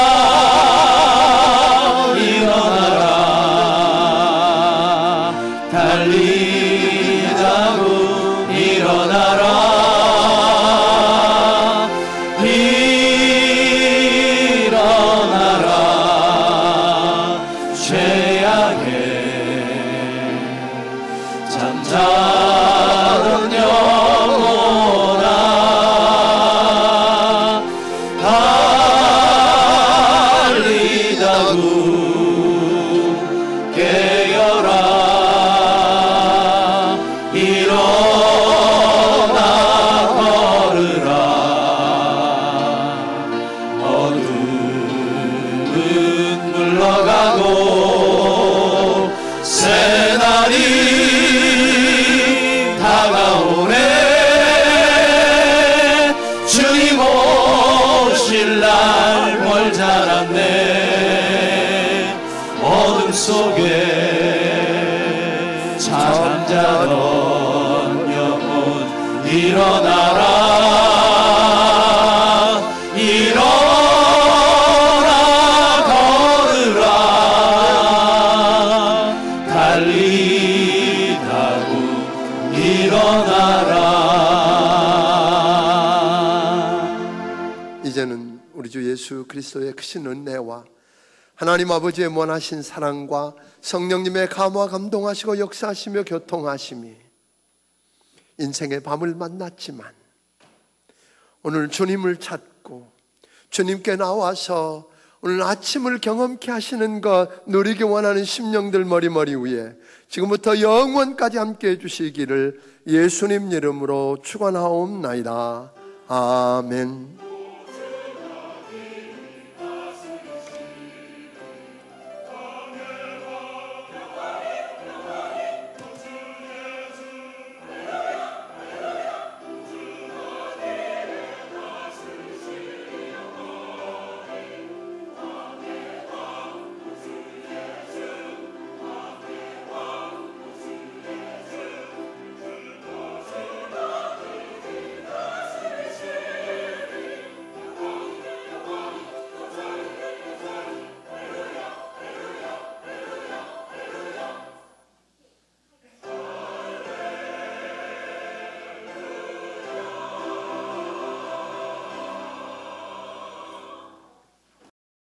어둠은 물러가고 새날이 다가오네. 주님 오실 날 멀지 않았네. 어둠 속에 잠자던 영혼 일어나라. 일어나 걸으라. 달리다고 일어나라. 이제는 우리 주 예수 그리스도의 크신 은혜와 하나님 아버지의 원하신 사랑과 성령님의 감화 감동하시고 역사하시며 교통하심이 인생의 밤을 만났지만 오늘 주님을 찾고 주님께 나와서 오늘 아침을 경험케 하시는 것 누리기 원하는 심령들 머리머리 위에 지금부터 영원까지 함께 해주시기를 예수님 이름으로 축원하옵나이다. 아멘.